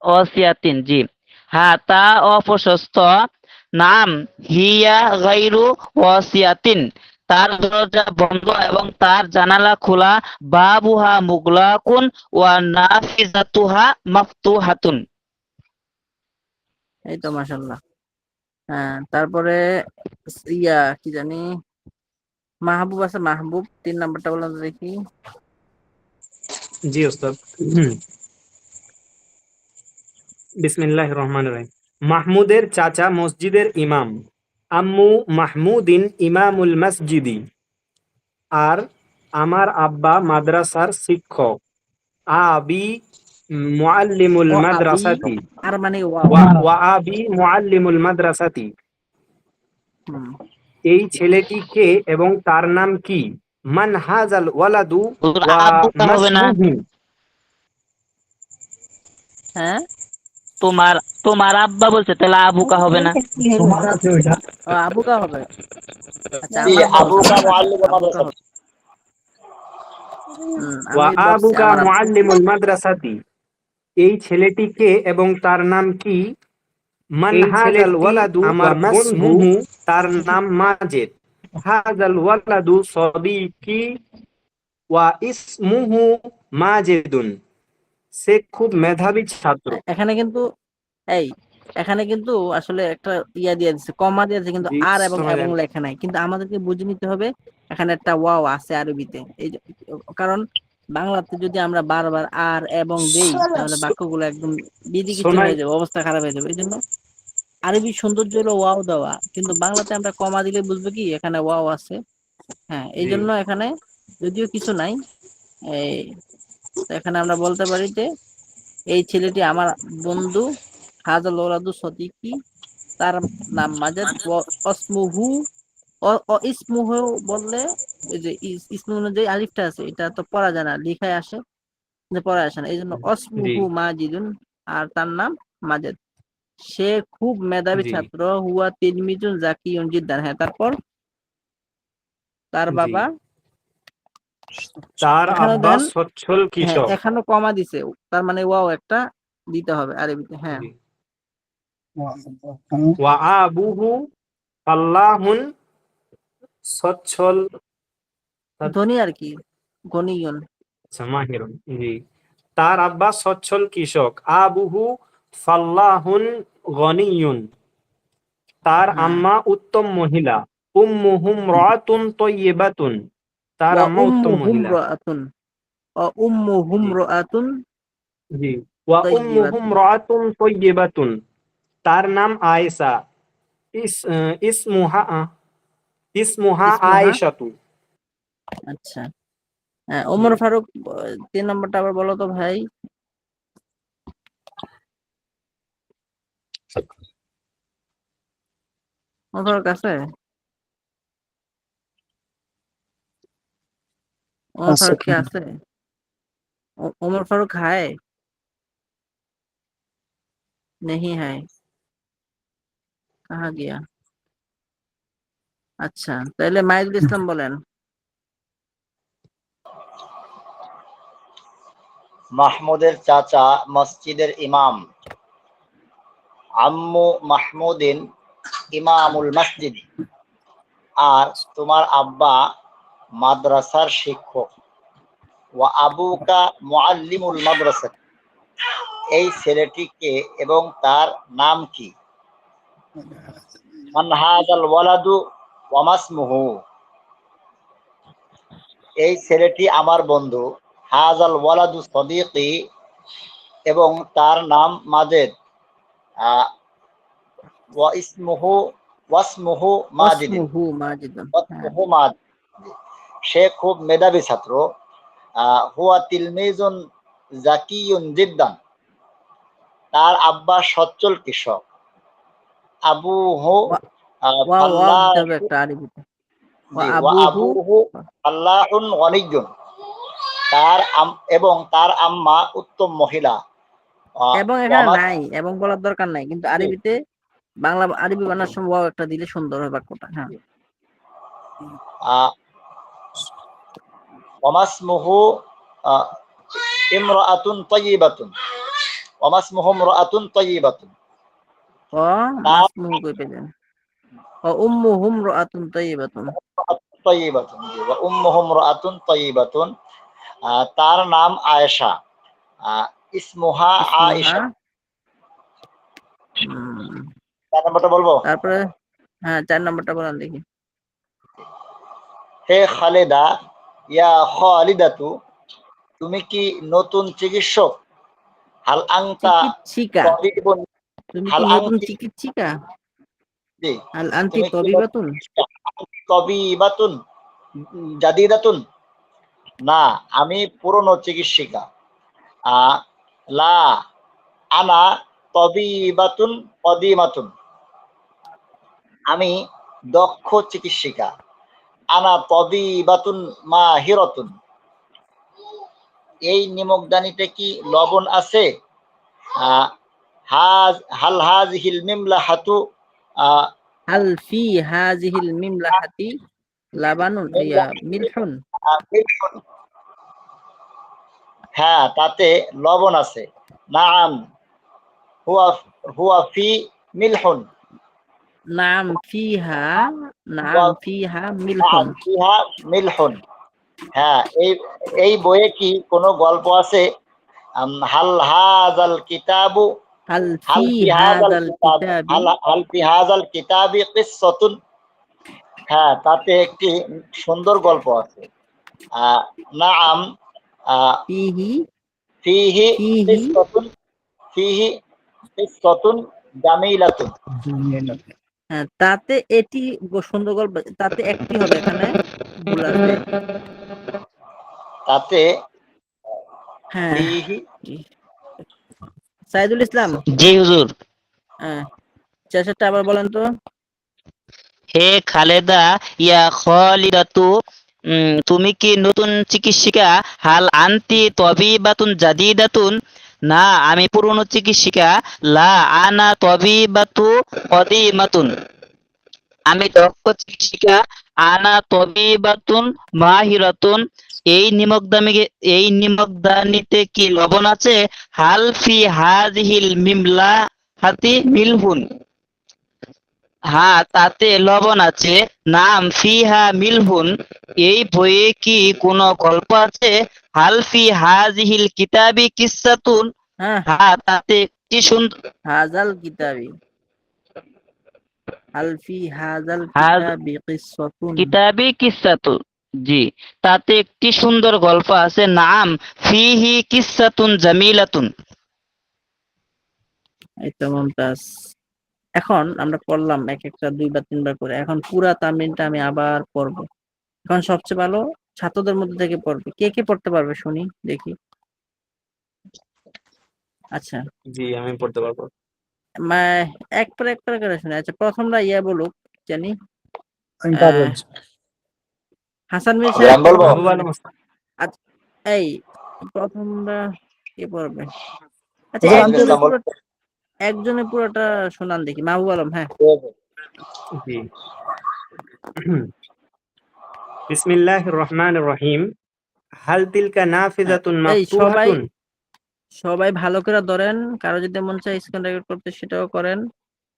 ওয়াসিয়াতিন। জি হ্যাঁ, তা অপ্রশস্ত। নাম হিয়া গায়রু ওয়াসিয়াতিন। তার দরজা বন্ধ এবং তার জানালা খোলা। বাবুহা মুগলাকুন ওয়া নাফিজাতুহা মাফতুহাতুন। এই তো মাশাআল্লাহ। হ্যাঁ, তারপরে কি জানি মাহবুব আছে, মাহবুব 3 নাম্বারটা বললাম তো দেখি। জি ওস্তাদ। বিসমিল্লাহির রহমানির রহিম। মাহমুদের চাচা মসজিদের ইমাম। আম্মু মাহমুদিন ইমামুল মসজিদি। আর আমার আব্বা মাদ্রাসার শিক্ষক। আবি মুআল্লিমুল ও আবি, মাদ্রাসাতি। আর মানে ওয়াও। ওয়া আবি মুআল্লিমুল মাদ্রাসাতি। এই ছেলেটি কে এবং তার নাম কি? মান হাজাল ওয়ালাদু ওয়া আবুকা হবে না? মাসমুহু। হ্যাঁ, তোমার তোমার আব্বা বলছে, তাহলে আবুকা হবে না? আবুকা হবে। আচ্ছা, জি, আমার ভুল, আবুকা আবুকা মুআল্লিমুল আবুকা মাদ্রাসা। হবে। ওয়া আমি বলছি আবুকা আমার আব্বা। মুআল্লিমুল মাদ্রাসাতি। এই ছেলেটি কে এবং তার নাম কি? মান হাজাল ওয়ালাদু আমার বন্ধু, তার নাম মাজেদ। হাজাল ওয়ালাদু সাদিকি ওয়া ইসমুহু মাজেদুন। সে খুব মেধাবী ছাত্র। এখানে কিন্তু এই এখানে কিন্তু আসলে একটা দিয়ে দিচ্ছে, কমা দিয়ে দিচ্ছে, কিন্তু জি, আর এবং শোনা এবং যায়। লেখা নাই। কিন্তু আমাদেরকে বুঝে নিতে হবে এখানে একটা ওয়াও আছে আরবিতে। কারণ বাংলাতে যদি আমরা বারবার আর এবং দেই তাহলে বাক্যগুলো একদম বিদিকিচ্ছিন্ন শোনাই। হয়ে যাবে, অবস্থা খারাপ হয়ে যাবে। এই জন্য আরবি সৌন্দর্য হলো ওয়াও দেওয়া, কিন্তু বাংলাতে আমরা কমা দিলে বুঝবো কি এখানে ওয়াও আছে। হ্যাঁ, এই জি জন্য এখানে যদিও কিছু নাই, এই এখানে আমরা বলতে পারি যে এই ছেলেটি আমার বন্ধু। হাজাল ওলাদু সদিকি, তার নাম মাজেদ। অসমুহু, ইসমুহু বললে এই যে ইসমু অনুযায়ী আলিফটা আছে, এটা তো পড়া যায় না, লিখায় আসে কিন্তু পড়া আসে না। এই জন্য জি অসমুহু মাজিদুন, আর তার নাম মাজেদ। সে খুব মেধাবী জি ছাত্র। হুয়া তিলমিজুন জাকিয়ুন জিদ্দান। হ্যাঁ, তারপর তার জি বাবা, তার এখানে আব্বা দেন। সচ্ছল হ্যাঁ, কৃষক। এখানে কমা দিছে, তার মানে ওয়াও একটা দিতে হবে আরবিতে। হ্যাঁ, জি। ওয়া আবুহু আল্লাহুন সচ্ছল ধনী আর কি, গনিয়ন। মাহিরুন। জি, তার আব্বা সচ্ছল কৃষক। আবুহু ফাল্লাহুন গনিয়ুন। তার আম্মা উত্তম মহিলা। উম্মুহুম রাতুন তয়্যিবাতুন। তার ওয়া আম্মা উত্তম উম্মুহুম মহিলা। রাআতুন, ওয়া উম্মুহুম জি রাআতুন জি। ওয়া উম্মুহুম তাইয়্যিবাতুন। রাআতুন তাইয়্যিবাতুন, তার নাম আয়েশা। ইসমুহা ইসমুহা ইসমুহা, আয়েশাতু। আচ্ছা। হ্যাঁ, জি। ওমর ফারুক 3 নম্বরটা আবার বলো তো ভাই। ওমর ফারুক আছে? ওমর ফারুক কি আছে? ওমর फारूक है? नहीं है, कहाँ गया? আচ্ছা, তাহলে মাহিদুল ইসলাম বলেন। মাহমুদের চাচা মসজিদের ইমাম, আম্মু মাহমুদিন ইমামুল মসজিদ, আর তোমার আব্বা মাদ্রাসার শিক্ষক। ওয়া আবুকা মুআল্লিমুল মাদ্রাসা, এই ছেলেটিকে এবং তার নাম কি? মান হাযাল ওয়ালাদু ওয়া মাসমুহু, এই ছেলেটি আমার বন্ধু। হাযাল ওয়ালাদু সদীকি, এবং তার নাম মাজেদ। ওয়া ইসমুহু ওয়াসমুহু মাজিদিন, ওয়াসমুহু মাজিদুন। হ্যাঁ, ওয়াসমুহু মাজিদ। সে খুব মেধাবী ছাত্র। হুয়া তিলমিজুন জাকিয়ুন জিদ্দান, তার আব্বা সচ্ছল কৃষক। আবুহু ওয়া ওয়া দিতে হবে ফাল্লাহু, একটা আরবিতে। ওয়া জি, ওয়া আবুহু, আবুহু আল্লাহুন গনিয়্যুন, এবং তার আম্মা উত্তম মহিলা। এবং এখানে ওয়ামাস, নাই, এবং বলার দরকার নাই, কিন্তু জি, আরবিতে বাংলা আরবি বানার সময় ওয়াও একটা দিলে সুন্দর হয় বাক্যটা। হ্যাঁ, আহ, ওয়ামাসমুহু ইমরাআতুন তাইয়্যিবাতুন, ওয়ামাসমুহু ইমরাআতুন তাইয়্যিবাতুন, ও তার মাসমুহু কই পেলেন? ও উম্মুহুম রাআতুন তাইয়্যিবাতুন। তাইয়্যিবাতুন, জি, ওয়া উম্মুহু ইমরাআতুন তাইয়্যিবাতুন, তার নাম আয়েশা। ইসমুহা ইসমুহা, আয়েশা। 4 নম্বরটা বলবো? তারপরে হ্যাঁ 4 নম্বরটা বলেন দেখি। হে খালেদা, ইয়া খালিদাতু, তুমি কি নতুন চিকিৎসক? হাল আংতা চিকিৎসিকা, তবিবুন, তুমি কি হাল নতুন আংতি, চিকিৎসিকা? জি, আল আনতি তুমি কি নতুন তবিবাতুন। চিকিৎসক? আনতি তবিবাতুন জাদিদাতুন, না, আমি পুরনো চিকিৎসিকা। লা আনা তবিবাতুন কদিমাতুন, আমি দক্ষ চিকিৎসিকা। আনা তবিবাতুন মাহিরাতুন, এই নিমকদানিতে কি লবণ আছে? হাল হাযিহিল মিমলাহাতু, হাল ফি হাযিহিল মিমলাহাতি লাবানুন ইয়া মিলহুন। মিলহুন, হ্যাঁ, তাতে লবণ আছে। নাআম হুয়া হুয়া ফি মিলহুন, নাম ফিহা, নাম হুয়া ফিহা মিলহুন। নাআম ফিহা মিলহুন। হ্যাঁ, এই বইয়ে কি কোনো গল্প আছে? হাল হাযাল কিতাবু, হাল হাল ফি ফি হাযাল হাযাল কিতাব, কিতাবি, হাল ফি হাযাল কিতাবি কিসসাতুন, হ্যাঁ, তাতে একটি সুন্দর গল্প আছে। নাআম ফিহি ফিহি ফিহি কিসসাতুন, ফিহি কিসসাতুন জামিলাতুন, হ্যাঁ, তাতে এটি সুন্দর গল্প, তাতে একটি হবে, এখানে ভুল আছে। তাতে হ্যাঁ, ফিহি, সাইদুল ইসলাম, জি হুজুর। হ্যাঁ, শেষেরটা আবার বলেন তো। হে খালেদা, ইয়া খালিদাতু, তুমি কি নতুন চিকিৎসিকা? হাল আনতি তবিবাতুন জাদিদাতুন, না, আমি পুরনো চিকিৎসিকা। লা আনা তবিবাতু কদিমাতুন, আমি দক্ষ চিকিৎসিকা। আনা তবিবাতুন মাহিরাতুন, এই নিমকদানিতে কি লবণ আছে? হাল ফি হাযিহিল মিমলাহাতি মিলহুন, হ্যাঁ, তাতে লবণ আছে। নাম ফিহা মিলহুন, এই বইয়ে কি কোনো গল্প আছে? হাল ফি হাযিহিল কিতাবি কিসসাতুন, হ্যাঁ, হ্যাঁ, তাতে একটি সুন্দর হাজাল কিতাবি, হাল ফি হাজাল হাজ কিতাবি কিসসাতুন। কিতাবি কিসসাতুন, জি, তাতে একটি সুন্দর গল্প আছে, নাম ফিহি কিসসাতুন জামিলাতুন। এই তো মমতাজ। এখন আমরা পড়লাম এক একটা 2 বা 3 বার করে। এখন পুরা তামরিনটা আমি আবার পড়বো। এখন সবচেয়ে ভালো ছাত্রদের মধ্যে থেকে পড়বে। কে কে পড়তে পারবে শুনি দেখি। আচ্ছা, জি আমি পড়তে পারবো। এক পরে করে শুনি। আচ্ছা, প্রথমটা বলুক, জানি আমি আহ, পারবো না। হাসান মির হুজুর সাহেব আমি বলবো? পড়বে। মাহবুব আলম ওস্তাদ। আচ্ছা, এই প্রথমটা কে পড়বে? আচ্ছা, হুজুর আমি নজরুল ইসলাম বলবো? একজনে পুরোটা শোনান দেখি। মাহবুব আলম, হ্যাঁ। জি। বিসমিল্লাহির রহমানির রহিম। হাল তিলকা নাফিজাতুন এই সবাই মাফতুহাতুন। সবাই ভালো করে ধরেন। কারো যদি মন চায় স্ক্রিন রেকর্ড করতে সেটাও করেন।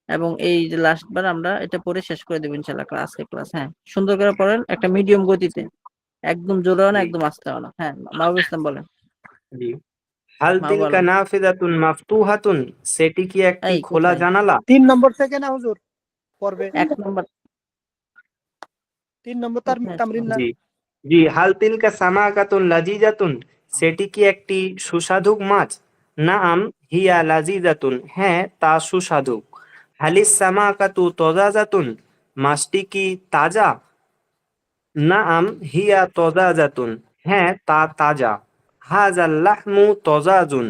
এবং এই যে লাস্ট বার আমরা এটা পড়ে শেষ করে দেব ইনশাআল্লাহ আজকে ক্লাস। হ্যাঁ, সুন্দর করে পড়েন, একটা মিডিয়াম গতিতে, একদম জোরেও না জি একদম আস্তেও না। হ্যাঁ, মাহবুব ইসলাম বলেন। জি। হাল মাহবুব তিলকা আলম, নাফিজাতুন মাফতুহাতুন, সেটি কি একটি এই খোলা কোথায়? জানালা? 3 নম্বর থেকে না হুজুর পড়বে? 1 নম্বর 3 নম্বর কোথায় আছে? তামরিন না? জি জি। হাল তিলকা সামাকাতুন লাজিজাতুন, সেটি কি একটি সুস্বাদু মাছ? নাম হিয়া লাজিজাতুন, হ্যাঁ তা সুস্বাদু। হালিস সামাকাতু তজাজাতুন, মাছটি কি তাজা? নাম হিয়া তজাজাতুন, হ্যাঁ তা তাজা। হাজাল লাহমু তজাজুন,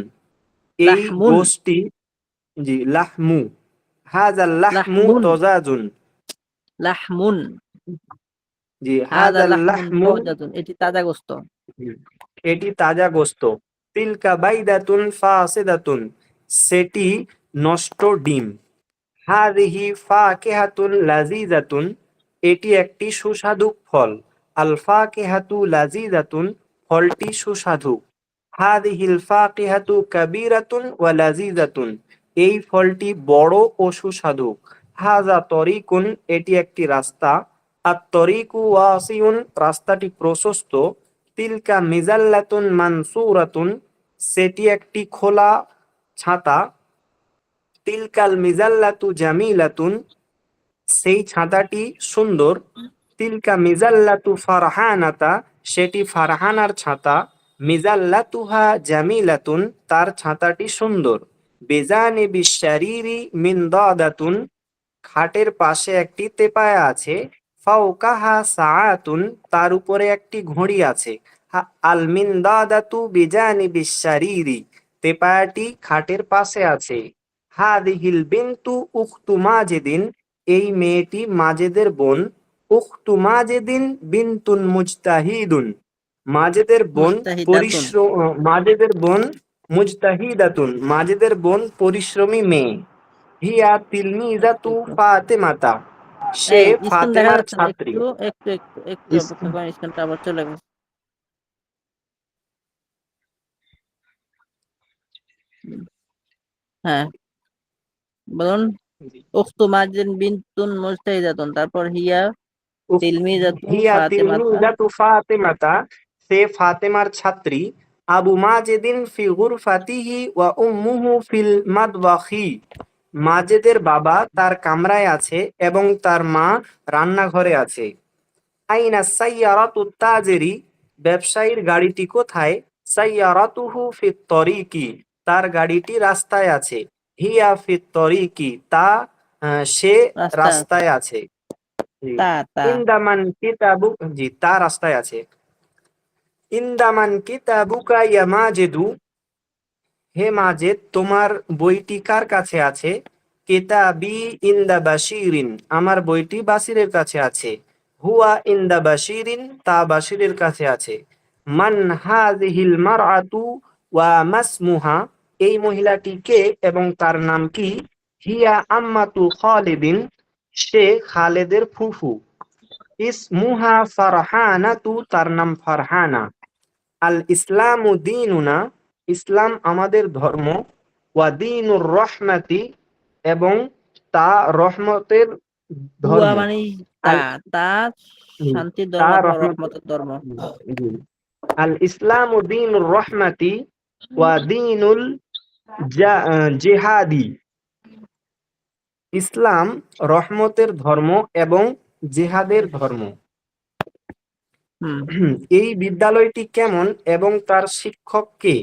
এই লাহমুন, গোশটি, জি লাহমু, হাজাল লাহমু লাহমুন, তজাজুন, লাহমুন, জি হাযা হাজাল লাহমুন লাহমু, তাজাতুন, এটি তাজা গোস্ত। এটি তাজা গোস্ত। তিলকা বাইদাতুন ফাসিদাতুন, সেটি নষ্ট ডিম। হাযিহি ফাকিহাতুন লাযীযাতুন, এটি একটি সুস্বাদু ফল। আল ফাকিহাতু লাযীযাতুন, ফলটি সুস্বাদু। হাযিহিল ফাকিহাতু কাবীরাতুন ওয়া লাযীযাতুন, এই ফলটি বড় ও সুস্বাদু। হাযা তরিকুন, এটি একটি রাস্তা। আত তরিকু ওয়াসিউন, রাস্তাটি প্রশস্ত। তিলকা মিজাল্লাতুন মানসুরাতুন, সেটি একটি খোলা ছাতা। তিলকাল মিজাল্লাতু জামিলাতুন, সেই ছাতাটি সুন্দর। তিলকা মিজাল্লাতু ফারহানাতা, সেটি ফারহানার ছাতা। মিজাল্লাতুহা জামিলাতুন, তার ছাতাটি সুন্দর। বেজানিবি শারীরি মিন দাদাতুন, খাটের পাশে একটি তেপায়া আছে। ফাওকাহা সাআতুন, তার উপরে একটি ঘড়ি আছে। আল মিন দাদাতু বিজানিবি শারীরি, তেপায়াটি খাটের পাশে আছে। হাদিহিল বিনতু উখতু মাজেদিন, এই মেয়েটি মাজেদের বোন। উখতু মাজেদিন বিনতুন মুজতাহিদুন, মাজেদের বোন মুজতাহিদাতুন, মাজেদের বোন মুজতাহিদাতুন, মাজেদের বোন পরিশ্রমী মেয়ে। হিয়া তিলমিজাতু ফাতেমাতা, সে এই স্ক্রিন দেখা ফাতেমার যাচ্ছে না, ছাত্রী। একটু অপেক্ষা করেন, স্ক্রিনটা আবার চলে গেছে। হ্যাঁ, বলুন। উখতু মাজিন বিনতুন মুজতাহিদাতুন, তারপর হিয়া তিলমিজাতু হিয়া ফাতেমাতা। তিলমিজাতু ফাতেমাতা, সে ফাতেমার ছাত্রী। আবু মাজেদিন ফি গুরফাতিহি ওয়া উম্মুহু ফিল মাতবাখি, মাজেদের বাবা তার কামরায় আছে এবং তার মা রান্নাঘরে আছে। আইনা সাইয়ারাতু তাজেরি, ব্যবসায়ীর গাড়িটি কোথায়? সাইয়ারাতুহু ফিত তরিকি, তার গাড়িটি রাস্তায় আছে। হিয়া ফিত তরিকি, তা সে রাস্তা রাস্তায় আছে। জি। তা তা ইন্দামান কিতাবু, জি তা রাস্তায় আছে। ইন্দামান কিতাবুকা ইয়া মাজেদু, হে মাজেদ তোমার বইটি কার কাছে আছে? কিতাবি ইন্দা বাশিরিন, আমার বইটি বাশিরের কাছে আছে। হুয়া ইন্দা বাশিরিন, তা বাশিরের কাছে আছে। মান হাযিহিল মারআতু ওয়া মাসমুহা, এই মহিলাটি কে এবং তার নাম কি? হিয়া আম্মাতু খালিদিন, সে খালেদের ফুফু। ইসমুহা ফারহানাতু, তার নাম ফারহানা। আল ইসলামু দীনুনা, ইসলাম আমাদের ধর্ম। ওয়া দীনুর রহমাতি, এবং তা রহমতের হুয়া ধর্ম। মানে তা আল তা হুম, শান্তির তা ধর্ম অথবা রহমত, রহমতের ধর্ম। জি। আল ইসলামু দীনুর রহমাতি ওয়া দীনুল জিহাদি, ইসলাম রহমতের ধর্ম এবং জিহাদের ধর্ম। এই বিদ্যালয়টি কেমন এবং তার শিক্ষক কে?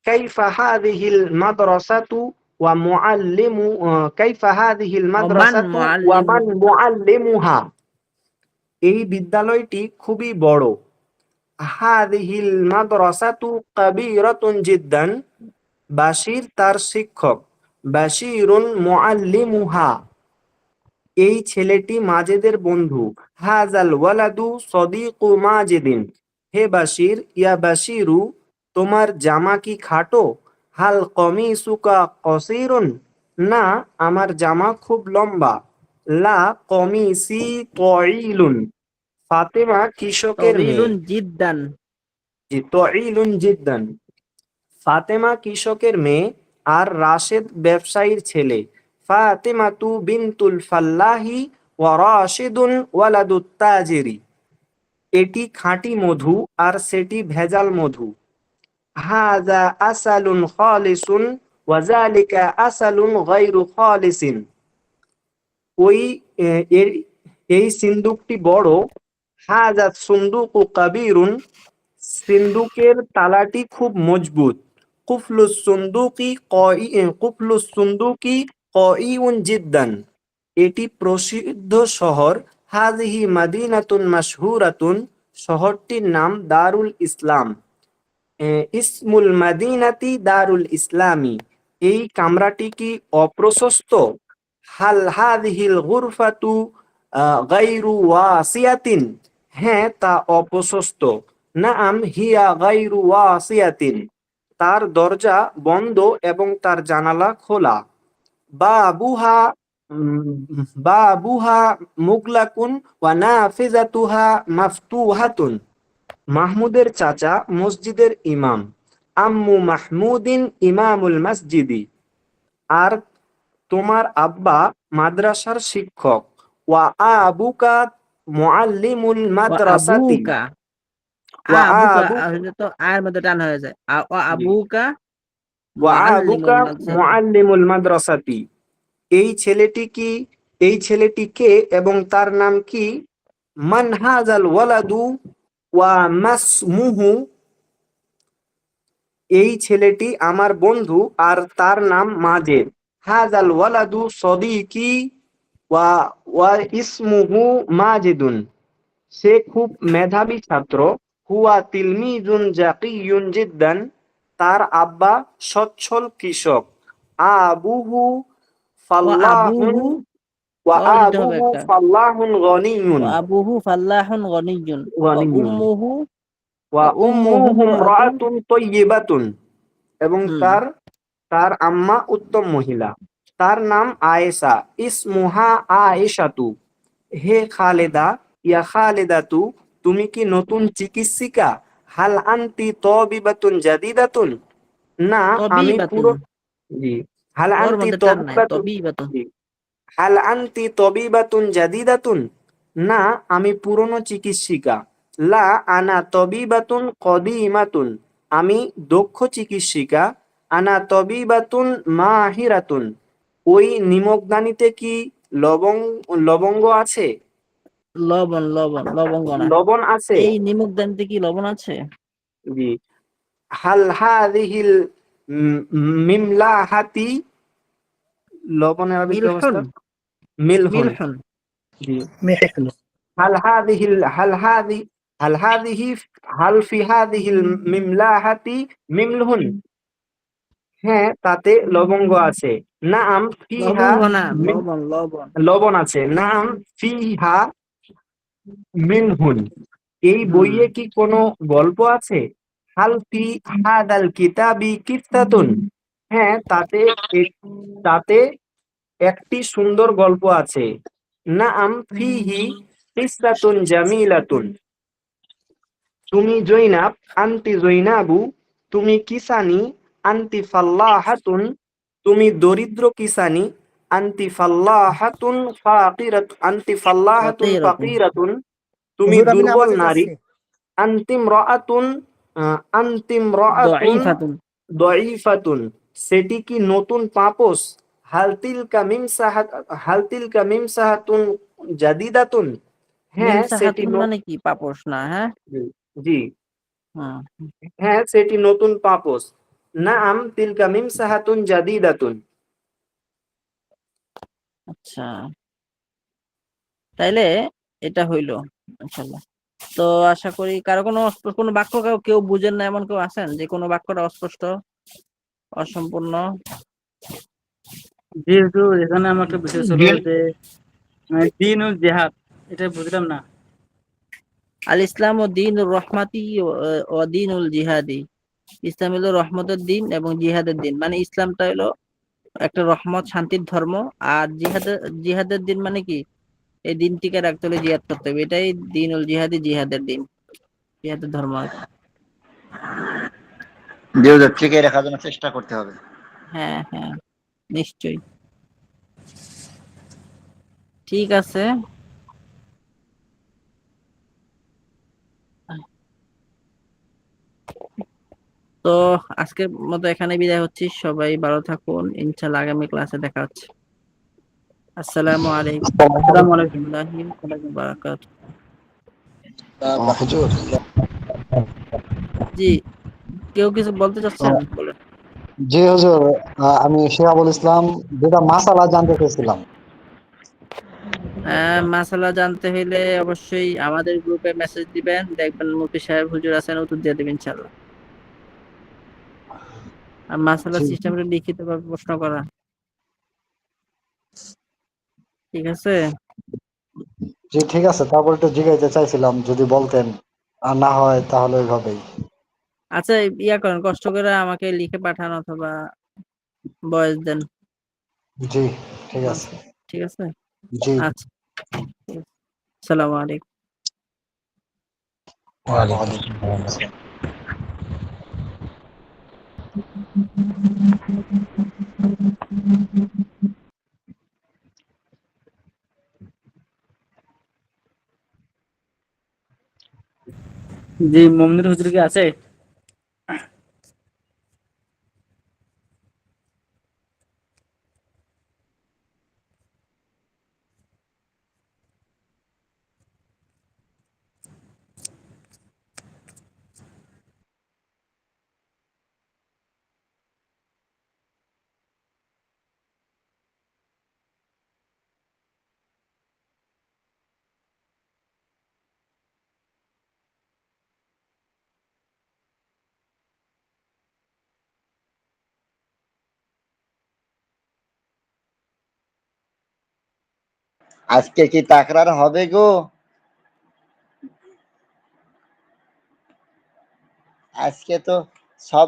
কাইফা হাযিহিল মাদ্রাসাতু ওয়া মুআল্লিমু কাইফা হাযিহিল মাদ্রাসাতু ওয়া মান মুআল্লিমুহা। এই বিদ্যালয়টি খুবই বড়। হাযিহিল মাদ্রাসাতু কাবীরাতুন জিদ্দান। বাশির তার শিক্ষক। বাশিরুন মুআল্লিমুহা। এই ছেলেটি মাজেদের বন্ধু। হাজাল ওয়ালাদু সদীকু মাজেদিন। হে বাশির, ইয়া বাশিরু, তোমার জামা কি খাটো? হাল কমিসুকা কসিরুন। না, আমার জামা খুব লম্বা। লা কমিসি তঈলুন। ফাতেমা কৃষকের মেয়ে। তবিলুন জিদ্দান। জি, তঈলুন জিদ্দান। ফাতেমা কৃষকের মেয়ে আর রাশেদ ব্যবসায়ীর ছেলে। ফাতেমাতু বিনতুল ফাল্লাহি ওয়া রাশিদুন ওয়ালাদুত তাজিরি। এটি খাঁটি মধু আর সেটি ভেজাল মধু। হাযা আসালুন খালিসুন ওয়া যালিকা আসালুন গায়রু খালিসিন। ওই এই সিন্দুকটি বড়। হাযা সুন্দুকু কাবীরুন। সিন্দুকের তালাটি খুব মজবুত। কুফলুস সুন্দুকি কইউন জিদ্দান। এটি প্রসিদ্ধ শহর। হাযিহি মাদিনাতুন মাশহুরাতুন। শহরটির নাম দারুল ইসলাম। ইসমুল মাদিনাতি দারুল ইসলামি। এই কামরাটি কি অপ্রশস্ত? হাল হাযিহিল গুরফাতু গায়রু ওয়াসিয়াতিন। হ্যাঁ, তা অপ্রশস্ত। নাআম হিয়া গায়রু ওয়াসিয়াতিন। তার দরজা বন্ধ এবং তার জানালা খোলা। বাবুহা বাবুহা মুগলাকুন ওয়া নাফিজাতুহা মাফতুহাতুন। মাহমুদের চাচা মসজিদের ইমাম। আম্মু মাহমুদিন ইমামুল মসজিদি। আর তোমার আব্বা মাদ্রাসার শিক্ষক। ওয়া আবুকা মুআল্লিমুল মাদ্রাসাতি। ওয়া আবুকা তো আয়ের মধ্যে টান হয়ে যায়। আবুকা ওয়া আবুকা মুআল্লিমুল মাদ্রাসাতি। এই ছেলেটি কে এবং তার নাম কি? মান হাযাল ওয়ালাদু ওয়া মাসমুহু। এই ছেলেটি আমার বন্ধু আর তার নাম মাজেদ। হাযাল ওয়ালাদু সদীকি ওয়া ইসমুহু মাজেদুন। সে খুব মেধাবী ছাত্র। হুয়া তিলমিজুন জাকিয়ুন জিদ্দান। তার আব্বা সচ্ছল কৃষক। আবুহু ফাল্লাহুন ওয়া আবুহু ফাল্লাহুন গনিয়ুন। আবুহু ফাল্লাহুন গনিয়ুন। উম্মুহু ওয়া উম্মুহু ইমরাআতুন তাইয়্যিবাতুন। এবং তার আম্মা উত্তম মহিলা। তার নাম আয়েশা। ইসমুহা আয়েশাতু। হে খালেদা, ইয়া খালেদাতু, তুমি কি নতুন চিকিৎসিকা? হাল আনতি তাবিবাতুন জাদিদাতুন। না, আমি পুরো জি হাল আনতি তাবিবাতুন। হাল আনতি তাবিবাতুন জাদিদাতুন। না, আমি পুরনো চিকিৎসিকা। লা আনা তাবিবাতুন কদিমাতুন। আমি দক্ষ চিকিৎসিকা। আনা তাবিবাতুন মাহিরাতুন। ওই নিমকদানিতে কি লবঙ্গ আছে? লবণ আছে। এই নিমকদানিতে কি লবণ আছে? জি। হাল হাযিহিল মিমলাহাতি। লবণের আরবি কি অবস্থা? মিলহুন। জি। হাল ফি হাযিহিল মিমলাহাতি মিমলুন। হ্যাঁ, তাতে লবঙ্গ আছে। নাম ফিহা লবণ আছে। নাম ফিহা মিনহুন। এই বইয়ে কি কোনো গল্প আছে? হাল ফি হাদাল কিতাবি কিসসাতুন। হ্যাঁ, তাতে একটি সুন্দর গল্প আছে। নাম ফিহি কিসসাতুন জামিলাতুন। তুমি জৈনাব। আনতি জৈনাবু। তুমি কিসানি। আনতি ফাল্লাহাতুন। তুমি দরিদ্র কিসানি। আনতি ফাল্লাহাতুন ফাকিরাতুন। তুমি দুর্বল নারী। আনতিম রাআতুন দাঈফাতুন। সেটি কি নতুন পাপোশ? হাল তিলকা মিমসাহাতুন জাদিদাতুন। হ্যাঁ সেটি মিমসাহাতুন মানে কি? পাপোশ না, হ্যাঁ? জি হুম। হ্যাঁ সেটি নতুন পাপোশ। নাম তিলকা মিমসাহাতুন জাদিদাতুন। আচ্ছা, তাইলে এটা হইলো ইনশাআল্লাহ। তো আশা করি কারো কোনো বাক্য কেউ বুঝেন না এমন কেউ আছেন যে কোনো বাক্যটা অস্পষ্ট, অসম্পূর্ণ? যেহেতু এখানে আমার একটা বিষয় ছিল যে দিন ও জেহাদ, এটা বুঝলাম না। আল ইসলাম ও দীনুর রহমাতি ও দীনুল জিহাদি। ইসলাম হলো রহমতের দিন এবং জিহাদের দিন। মানে ইসলামটা হলো একটা রহমত, শান্তির ধর্ম। আর জিহাদের দিন মানে কি? এই দিন টিকে রাখতে হলে জিহাদ করতে হবে। এটাই দীনুল জিহাদি, জিহাদের দিন, জিহাদের ধর্ম আর কি। জিহাদের টিকে রাখার জন্য চেষ্টা করতে হবে। হ্যাঁ হ্যাঁ, নিশ্চয়ই। ঠিক আছে, তো আজকের মতো এখানে বিদায় হচ্ছি। সবাই ভালো থাকুন, ইনশাআল্লাহ আগামী ক্লাসে দেখা হচ্ছে। আসসালামু আলাইকুম আসসালামু আলাইকুম। ওয়া রাহমাতুল্লাহি ওয়া বারাকাতুহু। হুজুর, জি, কেউ কিছু বলতে চাচ্ছেন? বলেন। জি হুজুর, আমি শিহাবুল ইসলাম, যেটা মাসালা জানতে চাইছিলাম। মাসালা জানতে হইলে অবশ্যই আমাদের গ্রুপে মেসেজ দিবেন, দেখবেন মুফতি সাহেব হুজুর আছেন, উত্তর দিয়ে দেবেন ইনশাআল্লাহ। আর মাসালা জি সিস্টেমটা লিখিত ভাবে প্রশ্ন করা, ঠিক আছে? জি ঠিক আছে, তারপর একটু জিজ্ঞাসা চাইছিলাম যদি বলতেন, আর না হয় তাহলে ওইভাবেই। আচ্ছা, ইয়া করেন, কষ্ট করে আমাকে লিখে পাঠান অথবা ভয়েস দেন। জি ঠিক আছে। আচ্ছা, ঠিক আছে। জি। আচ্ছা, ঠিক আছে। আসসালামু আলাইকুম। ওয়ালাইকুম আসসালাম। জি, মুমনির হুজুর কি আছে? আজকে কি তাকরার হবে গো? আজকে তো সব